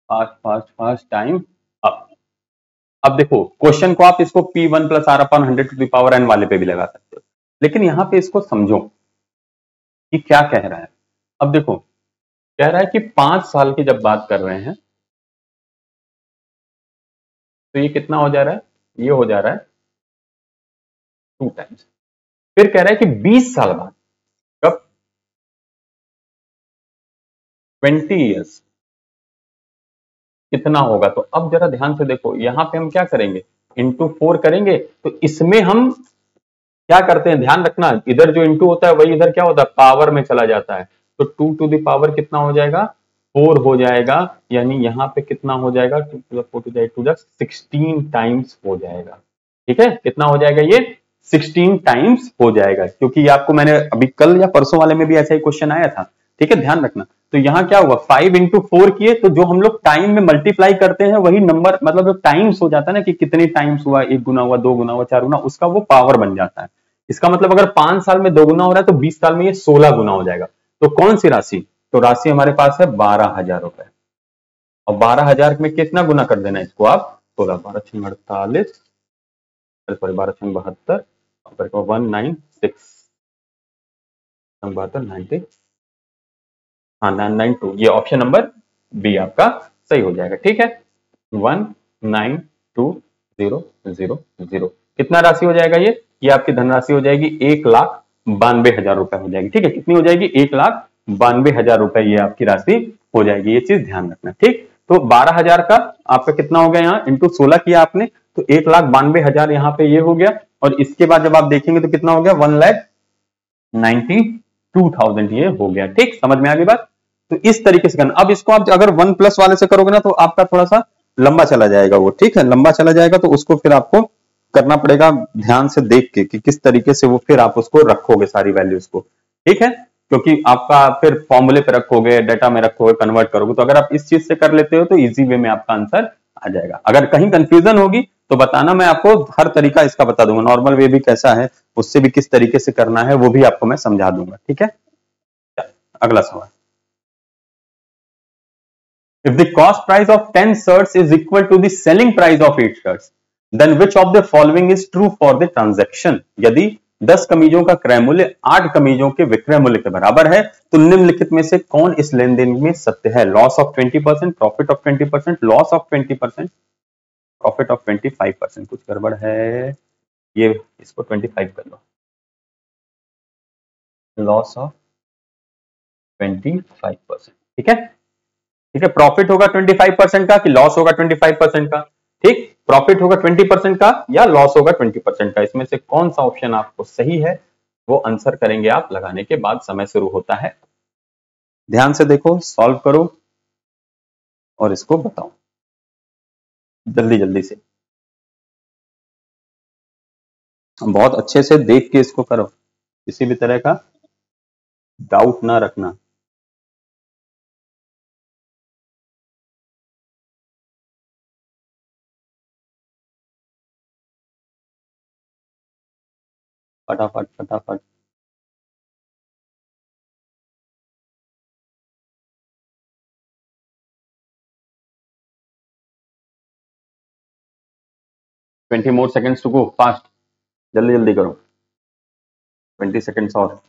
Fast fast fast time up. अब देखो क्वेश्चन को आप इसको P1 प्लस आर अपन 100 टू द पावर n वाले पे भी लगा सकते हो, लेकिन यहां पे इसको समझो कि क्या कह रहा है। अब देखो कह रहा है कि 5 साल की जब बात कर रहे हैं तो ये कितना हो जा रहा है, ये हो जा रहा है 2 टाइम्स। फिर कह रहा है कि 20 साल बाद, कब, 20 ईयर्स कितना होगा। तो अब जरा ध्यान से देखो, यहां पे हम क्या करेंगे, इंटू 4 करेंगे। तो इसमें हम क्या करते हैं, ध्यान रखना, इधर जो इंटू होता है वही इधर क्या होता है, पावर में चला जाता है। तो 2 टू द पावर कितना हो जाएगा, 4 हो जाएगा। यानी यहां पे कितना हो जाएगा, 2 to the 4 to the 16 times हो जाएगा। ठीक है, कितना हो जाएगा ये, 16 टाइम्स हो जाएगा। क्योंकि ये आपको मैंने अभी कल या परसों वाले में भी ऐसा ही क्वेश्चन आया था। ठीक है, ध्यान रखना। तो यहां क्या हुआ, 5 इंटू 4 किए, तो जो हम लोग टाइम में मल्टीप्लाई करते हैं वही नंबर, मतलब जो टाइम्स हो जाता है ना, कि कितने टाइम्स हुआ, 1 गुना हुआ, 2 गुना हुआ, 4 गुना, उसका वो पावर बन जाता है। इसका मतलब अगर 5 साल में 2 गुना हो रहा है तो 20 साल में ये 16 गुना हो जाएगा। तो कौन सी राशि, तो राशि हमारे पास है 12,000 रुपए। और 12,000 में कितना गुना कर देना इसको आप, 16, 12 छंग 48, सॉरी 12 छंग 72, 196 72 90, हाँ 992, ये ऑप्शन नंबर बी आपका सही हो जाएगा। ठीक है, 192000 कितना राशि हो जाएगा ये आपकी धनराशि हो जाएगी 1,92,000 रुपए हो जाएगी। ठीक है, कितनी हो जाएगी, 1,92,000 रुपए ये आपकी राशि हो जाएगी। ये चीज ध्यान रखना। ठीक, तो 12,000 का आपका कितना हो गया, यहाँ इंटू 16 किया आपने, तो 1,92,000 यहाँ पे ये हो गया। और इसके बाद जब आप देखेंगे तो कितना हो गया, 1,92,000 ये हो गया। ठीक, समझ में आ गई बात। तो इस तरीके से करना। अब इसको आप अगर 1 प्लस वाले से करोगे ना तो आपका थोड़ा सा लंबा चला जाएगा वो। ठीक है, लंबा चला जाएगा, तो उसको फिर आपको करना पड़ेगा ध्यान से देख के कि किस तरीके से वो फिर आप उसको रखोगे सारी वैल्यूज को। ठीक है, क्योंकि आपका फिर फॉर्मूले पे रखोगे, डाटा में रखोगे, कन्वर्ट करोगे। तो अगर आप इस चीज से कर लेते हो तो इजी वे में आपका आंसर आ जाएगा। अगर कहीं कंफ्यूजन होगी तो बताना, मैं आपको हर तरीका इसका बता दूंगा। नॉर्मल वे भी कैसा है, उससे भी किस तरीके से करना है वो भी आपको मैं समझा दूंगा। ठीक है, अगला सवाल। If the cost price of 10 shirts is equal to the selling price of 8 shirts, then which of the following is true for the transaction? यदि 10 कमीजों का क्रय मूल्य 8 कमीजों के विक्रय मूल्य के बराबर है तो निम्नलिखित में से कौन इस लेन देन में सत्य है? Loss of 20%, profit of 20%, loss of 20%, profit of 25%। कुछ गड़बड़ है, ये इसको 25 कर लो, लॉस ऑफ 25%। ठीक है, ठीक है, प्रॉफिट होगा 25% का कि लॉस होगा 25% का? ठीक, प्रॉफिट होगा 20% का या लॉस होगा 20% का? इसमें से कौन सा ऑप्शन आपको सही है वो आंसर करेंगे आप लगाने के बाद। समय शुरू होता है, ध्यान से देखो, सॉल्व करो और इसको बताओ जल्दी जल्दी से, बहुत अच्छे से देख के इसको करो, किसी भी तरह का डाउट ना रखना। फटाफट फटाफट। Twenty more seconds to go, fast, जल्दी जल्दी करो, 20 सेकेंड्स और।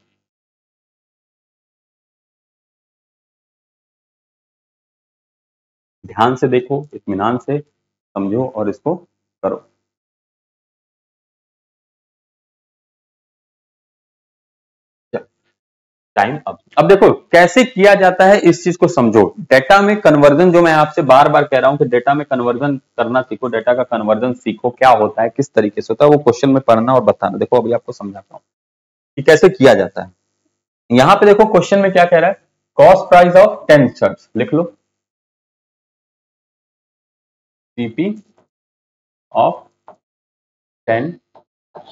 ध्यान से देखो, इत्मीनान से समझो और इसको करो। टाइम अब देखो कैसे किया जाता है, इस चीज को समझो। डेटा में कन्वर्जन, जो मैं आपसे बार बार कह रहा हूं कि डेटा में कन्वर्जन करना सीखो, डेटा का कन्वर्जन सीखो, क्या होता है, किस तरीके से होता है, वो क्वेश्चन में पढ़ना और बताना। देखो अभी आपको समझाता हूं कि कैसे किया जाता है। यहां पे देखो क्वेश्चन में क्या कह रहा है, कॉस्ट प्राइस ऑफ 10 शर्ट्स, लिख लो, CP of 10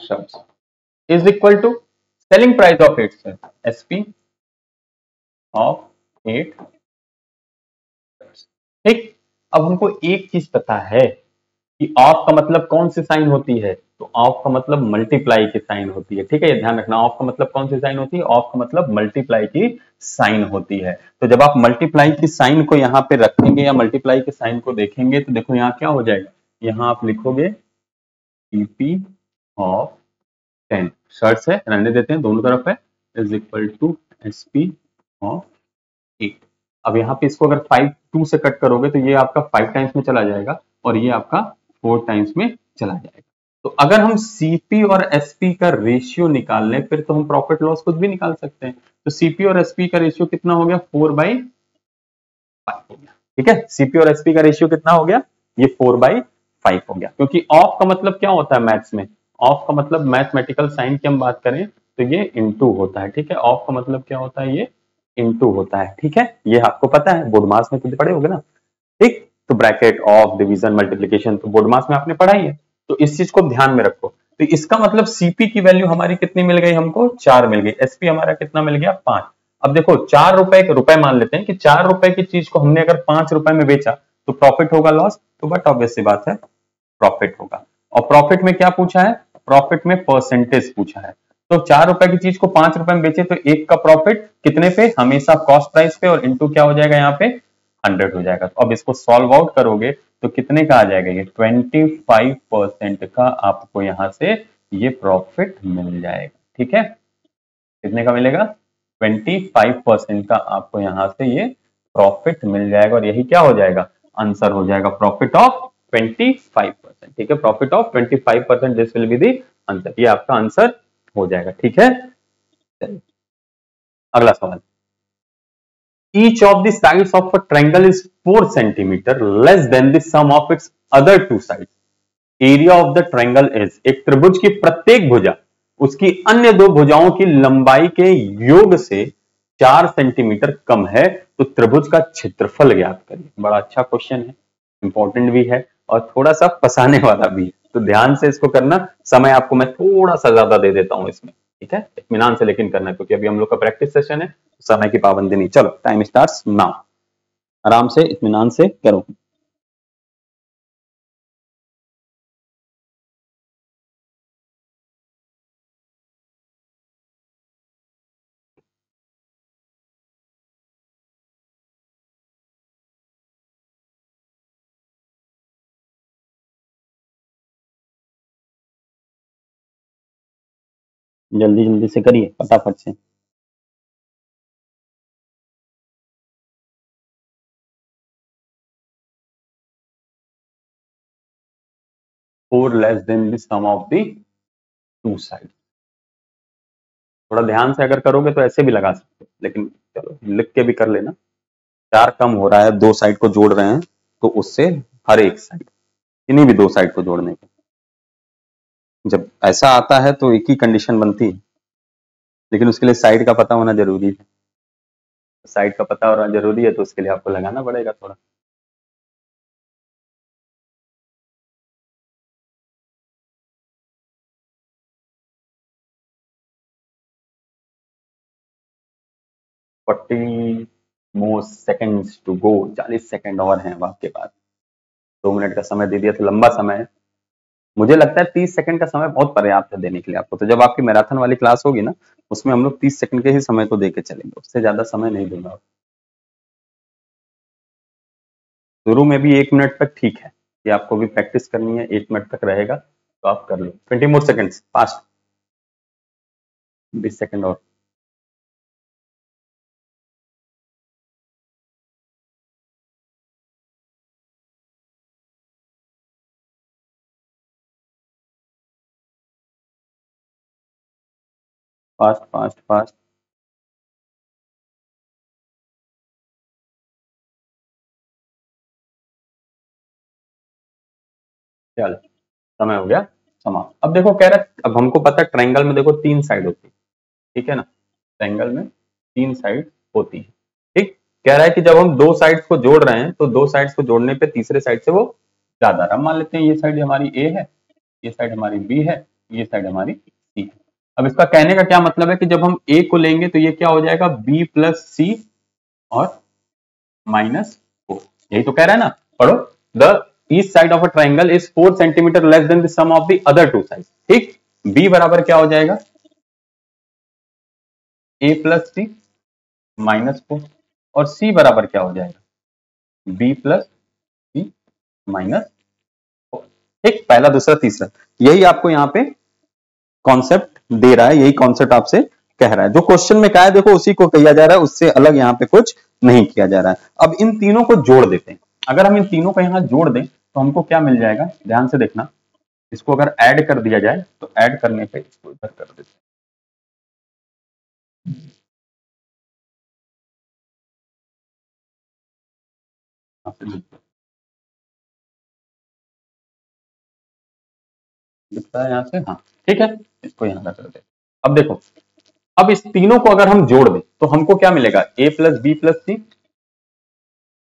shirts is equal to selling price of 8 shirts, SP of 8। ठीक, अब हमको एक चीज पता है कि ऑफ का मतलब कौन सी साइन होती है, तो ऑफ का मतलब मल्टीप्लाई की साइन होती है, ठीक है, ये ध्यान रखना। ऑफ का मतलब कौन सी साइन होती है? ऑफ का मतलब मल्टीप्लाई की साइन होती है। तो जब आप मल्टीप्लाई की साइन को यहाँ पे रखेंगे या मल्टीप्लाई के साइन को देखेंगे तो देखो यहाँ क्या हो जाएगा, यहाँ आप लिखोगे सीपी ऑफ 10, शर्ट से रहने देते हैं, दोनों तरफ है, is equal to SP of 8। अब यहाँ पे इसको अगर 5 2 से कट करोगे तो ये आपका 5 टाइम्स में चला जाएगा और ये आपका 4 टाइम्स में चला जाएगा। तो अगर हम सीपी और एसपी का रेशियो निकाल लें फिर तो हम प्रॉफिट लॉस खुद भी निकाल सकते हैं। तो सीपी और एसपी का रेशियो कितना हो गया? 4/5 हो गया, ठीक है। सीपी और एसपी का रेशियो कितना हो गया? ये 4/5 हो गया, क्योंकि ऑफ का मतलब क्या होता है मैथ्स में? ऑफ का मतलब मैथमेटिकल साइन की हम बात करें तो ये इनटू होता है, ठीक है। ऑफ का मतलब क्या होता है? ये इनटू होता है, ठीक है। ये आपको पता है, बोर्ड मास में तो पढ़े होगे ना, ठीक। तो ब्रैकेट, ऑफ, डिवीजन, मल्टीप्लिकेशन तो बोर्ड मास में आपने पढ़ा ही है, तो इस चीज को ध्यान में रखो। तो इसका मतलब सीपी की वैल्यू हमारी कितनी मिल गई? हमको 4 मिल गई। एसपी हमारा कितना मिल गया? 5। अब देखो 4 रुपए मान लेते हैं कि 4 रुपए की चीज को हमने अगर 5 रुपए में बेचा तो प्रॉफिट होगा लॉस? तो बट ऑब्वियस सी बात है, प्रॉफिट होगा। और प्रॉफिट में क्या पूछा है? प्रॉफिट में परसेंटेज पूछा है। तो 4 रुपए की चीज को 5 रुपए में बेचे तो एक का प्रॉफिट कितने पे? हमेशा कॉस्ट प्राइस पे, और इनटू क्या हो जाएगा यहाँ पे? 100 हो जाएगा। तो अब इसको सॉल्व आउट करोगे तो कितने का आ जाएगा? ये 25% का आपको यहां से ये प्रॉफिट मिल जाएगा, ठीक है। कितने का मिलेगा? 25% का आपको यहां से ये प्रॉफिट मिल जाएगा, और यही क्या हो जाएगा? आंसर हो जाएगा, प्रॉफिट ऑफ 25%, ठीक है। Profit of 25%, this will be the answer. ये आपका आंसर हो जाएगा, ठीक है। चलिए अगला सवाल। Each of the sides of a triangle is 4 centimeter less than the sum of its other two sides. Area of the triangle is, एक त्रिभुज की प्रत्येक भुजा उसकी अन्य दो भुजाओं की लंबाई के योग से 4 सेंटीमीटर कम है, तो त्रिभुज का क्षेत्रफल ज्ञात करिए। बड़ा अच्छा क्वेश्चन है, इंपॉर्टेंट भी है और थोड़ा सा फंसाने वाला भी है, तो ध्यान से इसको करना। समय आपको मैं थोड़ा सा ज्यादा दे देता हूं इसमें, ठीक है। इत्मीनान से लेकिन करना है, क्योंकि अभी हम लोग का प्रैक्टिस सेशन है, समय की पाबंदी नहीं। चलो टाइम स्टार्ट्स नाउ, आराम से इत्मीनान से करो। जल्दी जल्दी से करिए, फटाफट से। 4 less than the sum of the two side. थोड़ा ध्यान से अगर करोगे तो ऐसे भी लगा सकते हो, लेकिन चलो लिख के भी कर लेना। 4 कम हो रहा है, दो साइड को जोड़ रहे हैं, तो उससे हर एक साइड, इन्हीं भी दो साइड को जोड़ने के, जब ऐसा आता है तो एक ही कंडीशन बनती है, लेकिन उसके लिए साइड का पता होना जरूरी है। साइड का पता होना जरूरी है, तो उसके लिए आपको लगाना पड़ेगा थोड़ा। Forty more seconds to go, 40 second और हैं आपके पास। 2 मिनट का समय दे दिया तो लंबा समय है। मुझे लगता है 30 सेकंड का समय बहुत पर्याप्त है देने के लिए आपको। तो जब आपकी मैराथन वाली क्लास होगी ना, उसमें हम लोग 30 सेकंड के ही समय को देके चलेंगे, उससे ज्यादा समय नहीं दूंगा। शुरू में भी 1 मिनट तक ठीक है, कि आपको भी प्रैक्टिस करनी है, 1 मिनट तक रहेगा तो आप कर लो। 20 मोर सेकंड्स, फास्ट, 20 सेकंड और। Fast fast fast. चल समय हो गया समाप्त। अब देखो कह रहा है, अब हमको पता है ट्रायंगल में देखो 3 साइड होती है, ठीक है ना। ट्रायंगल में 3 साइड होती है, ठीक। कह रहा है कि जब हम दो साइड्स को जोड़ रहे हैं तो दो साइड्स को जोड़ने पे तीसरे साइड से वो ज्यादा। अब मान लेते हैं ये साइड हमारी ए है, ये साइड हमारी बी है, ये साइड हमारी सी है। अब इसका कहने का क्या मतलब है कि जब हम ए को लेंगे तो ये क्या हो जाएगा? बी प्लस सी और -4। यही तो कह रहा है ना, पढ़ो। The each side of a triangle is 4 centimetre less than the sum of the other two side. ठीक, बी बराबर क्या हो जाएगा, ए प्लस सी माइनस 4, और सी बराबर क्या हो जाएगा, बी प्लस सी माइनस 4। ठीक, पहला दूसरा तीसरा, यही आपको यहाँ पे कॉन्सेप्ट दे रहा है, यही कॉन्सेप्ट आपसे कह रहा है। जो क्वेश्चन में कहा है देखो उसी को किया जा रहा है, उससे अलग यहाँ पे कुछ नहीं किया जा रहा है। अब इन तीनों को जोड़ देते हैं। अगर हम इन तीनों को यहाँ जोड़ दें तो हमको क्या मिल जाएगा, ध्यान से देखना। इसको अगर ऐड कर दिया जाए तो ऐड करने पे इसको इधर कर देते हैं। दिखता है यहाँ से, हाँ ठीक है, इसको यहाँ कर देते हैं। अब देखो, अब इस तीनों को अगर हम जोड़ दें तो हमको क्या मिलेगा, ए प्लस बी प्लस सी,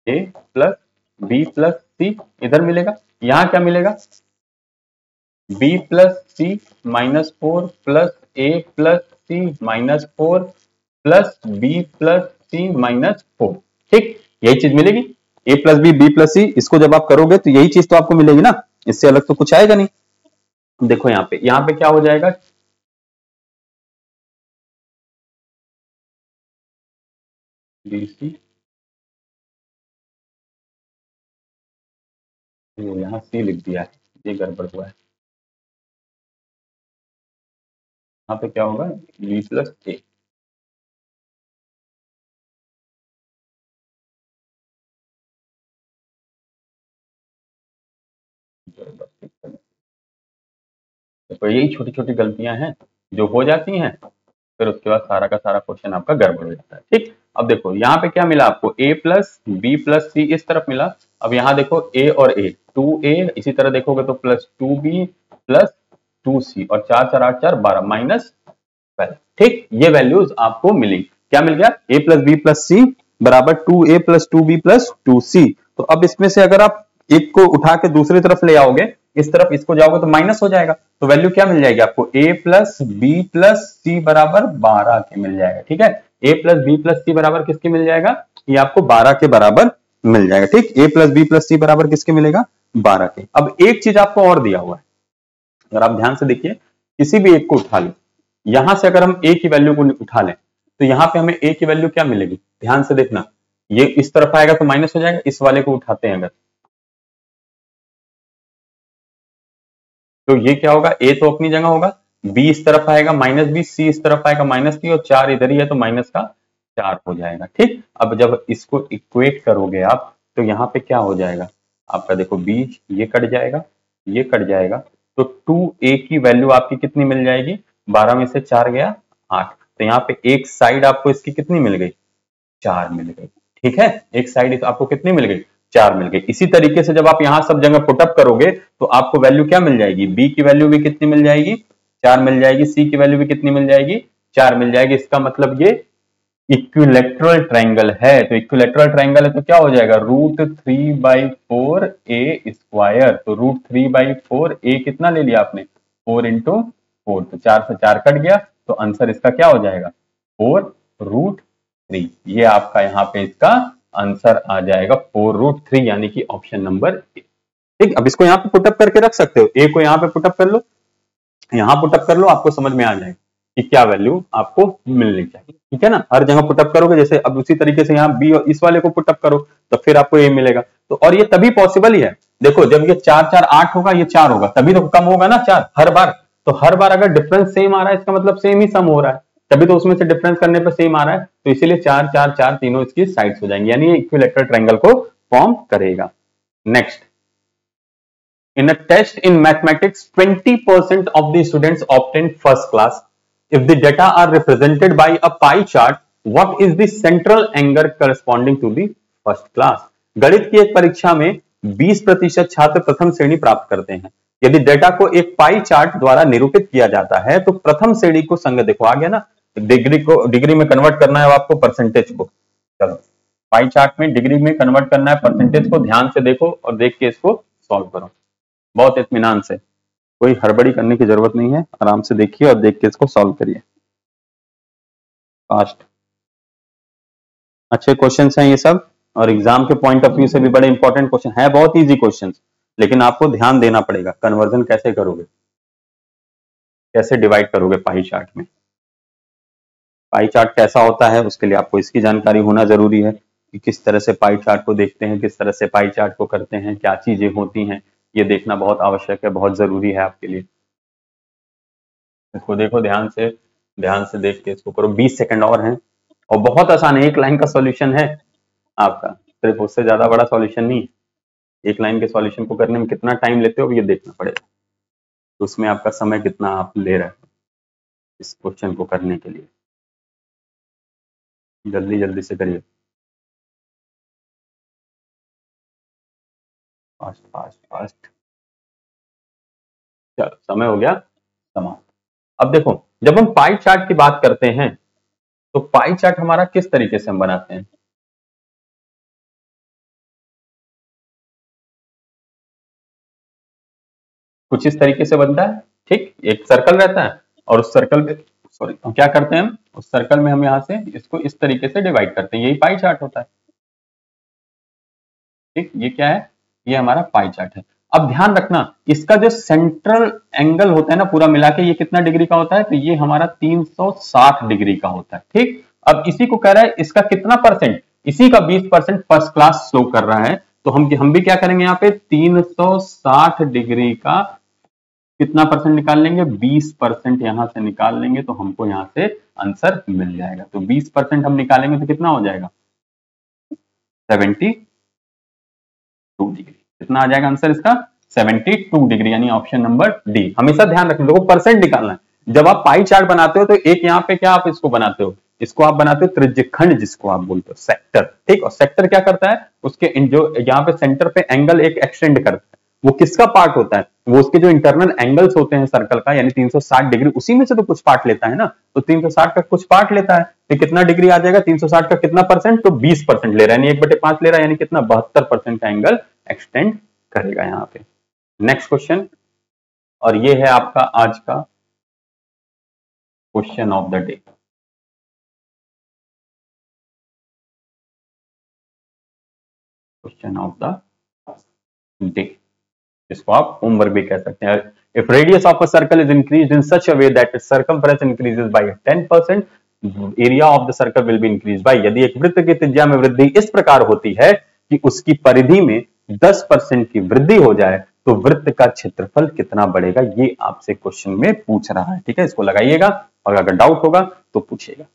ए प्लस बी प्लस सी इधर मिलेगा, यहां क्या मिलेगा, बी प्लस सी माइनस 4 प्लस ए प्लस सी माइनस 4 प्लस बी प्लस सी माइनस 4। ठीक, यही चीज मिलेगी, ए प्लस बी प्लस सी, इसको जब आप करोगे तो यही चीज तो आपको मिलेगी ना, इससे अलग तो कुछ आएगा नहीं। देखो यहाँ पे क्या हो जाएगा, बी सी, यहाँ सी लिख दिया है, ये गड़बड़ हुआ है। यहाँ पे क्या होगा, बी प्लस ए, तो यही छोटी छोटी गलतियां हैं जो हो जाती हैं, फिर उसके बाद सारा का सारा क्वेश्चन आपका गड़बड़ हो जाता है। ठीक, अब देखो यहाँ पे क्या मिला आपको, a प्लस बी प्लस सी इस तरफ मिला। अब यहाँ देखो a और a, 2a, इसी तरह देखोगे तो प्लस 2b प्लस 2c, और 4 4 8 4 12 माइनस 12। ठीक, ये वैल्यूज आपको मिली। क्या मिल गया, a प्लस बी प्लस सी बराबर 2a plus 2b plus 2c। तो अब इसमें से अगर आप एक को उठा के दूसरी तरफ ले आओगे, इस तरफ इसको जाओगे तो माइनस हो जाएगा, तो वैल्यू क्या मिल जाएगी आपको, a प्लस बी प्लस सी बराबर 12 के मिल जाएगा। ठीक है, a प्लस बी प्लस सी बराबर किसके मिल जाएगा, ये आपको 12 के बराबर मिल जाएगा। ठीक, a प्लस बी प्लस सी बराबर किसके मिलेगा, 12 के। अब एक चीज आपको और दिया हुआ है, अगर आप ध्यान से देखिए, किसी भी एक को उठा लो, यहां से अगर हम a की वैल्यू को उठा लें तो यहाँ पे हमें a की वैल्यू क्या मिलेगी, ध्यान से देखना, ये इस तरफ आएगा तो माइनस हो जाएगा, इस वाले को उठाते हैं अगर, तो ये क्या होगा, a तो अपनी जगह होगा, b इस तरफ आएगा माइनस बी, c इस तरफ आएगा माइनस बी, और 4 इधर ही है तो माइनस का 4 हो जाएगा। ठीक, अब जब इसको इक्वेट करोगे आप तो यहाँ पे क्या हो जाएगा आपका, देखो b ये कट जाएगा, ये कट जाएगा, तो 2a की वैल्यू आपकी कितनी मिल जाएगी, 12 में से 4 गया 8, तो यहाँ पे एक साइड आपको इसकी कितनी मिल गई, 4 मिल गई। ठीक है, एक साइड आपको कितनी मिल गई, 4 मिल गई। इसी तरीके से जब आप यहां सब जगह पुटअप करोगे तो आपको वैल्यू क्या मिल जाएगी, बी की वैल्यू भी कितनी मिल जाएगी, 4 मिल जाएगी, सी की वैल्यू भी कितनी मिल जाएगी, 4 मिल जाएगी। इसका मतलब ये इक्विलैटरल ट्राइंगल है, तो इक्विलैटरल ट्राइंगल है तो क्या हो जाएगा, √3/4 ए स्क्वायर, तो √3/4 ए कितना ले लिया आपने, 4 × 4, तो 4 से 4 कट गया, तो आंसर इसका क्या हो जाएगा, 4√3। ये आपका यहाँ पे इसका आंसर आ जाएगा 4√3, यानी कि ऑप्शन नंबर ए। ठीक, अब इसको यहाँ पे पुटअप करके रख सकते हो, ए को यहाँ पे पुटअप कर लो, यहाँ पुटअप कर लो, आपको समझ में आ जाएगा कि क्या वैल्यू आपको मिलनी चाहिए। ठीक है ना, हर जगह पुटअप करोगे, जैसे अब उसी तरीके से यहाँ बी और इस वाले को पुटअप करो तो फिर आपको ए मिलेगा। तो और ये तभी पॉसिबल ही है, देखो जब ये 4 4 8 होगा, ये 4 होगा, तभी तो कम होगा ना 4 हर बार, तो हर बार अगर डिफरेंस सेम आ रहा है इसका मतलब सेम ही सम हो रहा है, तभी तो उसमें से डिफरेंस करने पर सेम आ रहा है, तो इसीलिए 4 4 4 तीनों इसकी साइड्स हो जाएंगे, यानी ये इक्विलैटरल ट्रायंगल को फॉर्म करेगा। Next, in a test in mathematics 20% of the students obtained first class. If the data are represented by a pie chart, what is the central angle corresponding to the first class? गणित की एक परीक्षा में 20% छात्र प्रथम श्रेणी प्राप्त करते हैं। यदि डेटा को एक पाई चार्ट द्वारा निरूपित किया जाता है तो प्रथम श्रेणी को संग, देखो आ गया ना, डिग्री में कन्वर्ट करना है आपको परसेंटेज को, चलो पाई चार्ट में डिग्री में कन्वर्ट करना है परसेंटेज को, ध्यान से देखो और देख के इसको सॉल्व करो बहुत इत्मीनान से, कोई हड़बड़ी करने की जरूरत नहीं है, आराम से देखिए और देख के इसको सॉल्व करिए फास्ट। अच्छे क्वेश्चंस हैं ये सब, और एग्जाम के पॉइंट ऑफ व्यू से भी बड़े इंपॉर्टेंट क्वेश्चन है, बहुत इजी क्वेश्चन। लेकिन आपको ध्यान देना पड़ेगा कन्वर्जन कैसे करोगे, कैसे डिवाइड करोगे पाई चार्ट में। पाई चार्ट कैसा होता है उसके लिए आपको इसकी जानकारी होना जरूरी है कि किस तरह से पाई चार्ट को देखते हैं, किस तरह से पाई चार्ट को करते हैं, क्या चीजें होती हैं, ये देखना बहुत आवश्यक है, बहुत जरूरी है आपके लिए। इसको देखो ध्यान से देख के इसको करो। 20 सेकंड और हैं और बहुत आसान है, एक लाइन का सॉल्यूशन है आपका, सिर्फ उससे ज्यादा बड़ा सॉल्यूशन नहीं। एक लाइन के सॉल्यूशन को करने में कितना टाइम लेते हो ये देखना पड़ेगा, तो उसमें आपका समय कितना आप ले रहे हो इस क्वेश्चन को करने के लिए। जल्दी जल्दी से करिए, फास्ट फास्ट फास्ट। चलो समय हो गया समाप्त। अब देखो जब हम पाई चार्ट की बात करते हैं तो पाई चार्ट हमारा किस तरीके से हम बनाते हैं। कुछ इस तरीके से बनता है, ठीक, एक सर्कल रहता है और उस सर्कल में सॉरी क्या करते हैं हम, उस सर्कल में हम यहां से इसको इस तरीके से डिवाइड करते हैं, यही पाई चार्ट होता है। ठीक, ये क्या है, ये हमारा पाई चार्ट है। अब ध्यान रखना इसका जो सेंट्रल एंगल होता है ना पूरा मिला के, ये कितना डिग्री का होता है, तो ये हमारा 360 डिग्री का होता है। ठीक, अब इसी को कह रहा है इसका कितना परसेंट, इसी का 20% फर्स्ट क्लास शो कर रहा है, तो हम भी क्या करेंगे यहाँ पे 360 डिग्री का कितना परसेंट निकाल लेंगे, 20% यहां से निकाल लेंगे तो हमको यहां से आंसर मिल जाएगा। तो 20% हम निकालेंगे तो कितना हो जाएगा, 72 डिग्री। कितना आ जाएगा आंसर इसका, 72 डिग्री, यानी ऑप्शन नंबर डी। हमेशा ध्यान रखना, देखो परसेंट निकालना है। जब आप पाई चार्ट बनाते हो तो एक यहाँ पे क्या आप इसको बनाते हो, इसको आप बनाते हो त्रिज्यखंड, जिसको आप बोलते हो सेक्टर। ठीक, और सेक्टर क्या करता है, उसके जो यहाँ पे सेंटर पे एंगल एक एक्सटेंड करता है, वो किसका पार्ट होता है, वो उसके जो इंटरनल एंगल्स होते हैं सर्कल का, यानी 360 डिग्री, उसी में से तो कुछ पार्ट लेता है ना, तो 360 का कुछ पार्ट लेता है, तो कितना डिग्री आ जाएगा, 360 का कितना परसेंट, तो 20% ले रहा है, यानी 1/5 ले रहा है, यानी कितना 72% का एंगल एक्सटेंड करेगा यहाँ पे। नेक्स्ट क्वेश्चन, और ये है आपका आज का question of the day. Question of the day, इसको आप होमवर्क भी कह सकते हैं। If radius of a circle is increased in such a way that it's circumference increases by 10%, area of the circle will be increase by. यदि एक वृत्त की त्रिज्या में वृद्धि इस प्रकार होती है कि उसकी परिधि में 10% की वृद्धि हो जाए तो वृत्त का क्षेत्रफल कितना बढ़ेगा, ये आपसे क्वेश्चन में पूछ रहा है। ठीक है, इसको लगाइएगा और अगर डाउट होगा तो पूछिएगा।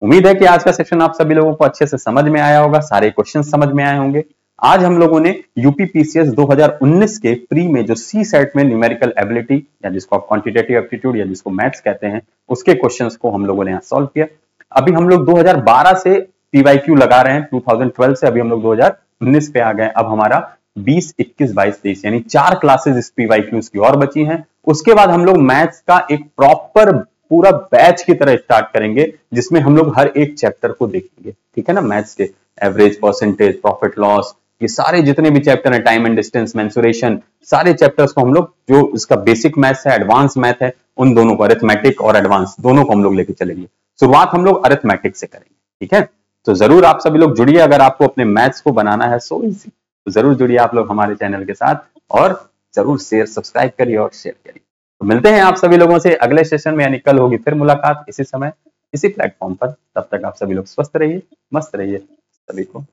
उम्मीद है कि आज का सेशन आप सभी लोगों को अच्छे से समझ में आया होगा, सारे क्वेश्चन समझ में आए होंगे। आज हम लोगों ने यूपीपीसीएस 2019 के प्री में जो सी सेट में न्यूमेरिकल एबिलिटी या जिसको आप क्वांटिटेटिव एप्टीट्यूड या जिसको मैथ्स कहते हैं, उसके क्वेश्चंस को हम लोगों ने यहाँ सॉल्व किया। अभी हम लोग 2012 से पीवाईक्यू लगा रहे हैं, 2012 से अभी हम लोग 2019 पे आ गए। अब हमारा 20, 21, 22, 23 यानी 4 क्लासेस इस पीवाईक्यूज की और बची हैं। उसके बाद हम लोग मैथ्स का एक प्रॉपर पूरा बैच की तरह स्टार्ट करेंगे, जिसमें हम लोग हर एक चैप्टर को देखेंगे। ठीक है ना, मैथ्स के एवरेज, परसेंटेज, प्रॉफिट लॉस, ये सारे जितने भी चैप्टर हैं, टाइम एंड डिस्टेंस, मेंसुरेशन, सारे चैप्टर्स को हम लोग, जो इसका बेसिक मैथ्स है, एडवांस मैथ है, उन दोनों को, अरिथमेटिक और एडवांस दोनों को हम लोग लेके चलेंगे। शुरुआत हम लोग अरिथमेटिक से करेंगे। ठीक है, तो जरूर आप सभी लोग जुड़िए। अगर आपको अपने मैथ्स को बनाना है सो इजी, तो जरूर जुड़िए आप लोग हमारे चैनल के साथ और जरूर शेयर, सब्सक्राइब करिए और शेयर करिए। तो मिलते हैं आप सभी लोगों से अगले सेशन में, यानी कल होगी फिर मुलाकात इसी समय इसी प्लेटफॉर्म पर। तब तक आप सभी लोग स्वस्थ रहिए, मस्त रहिए। सभी को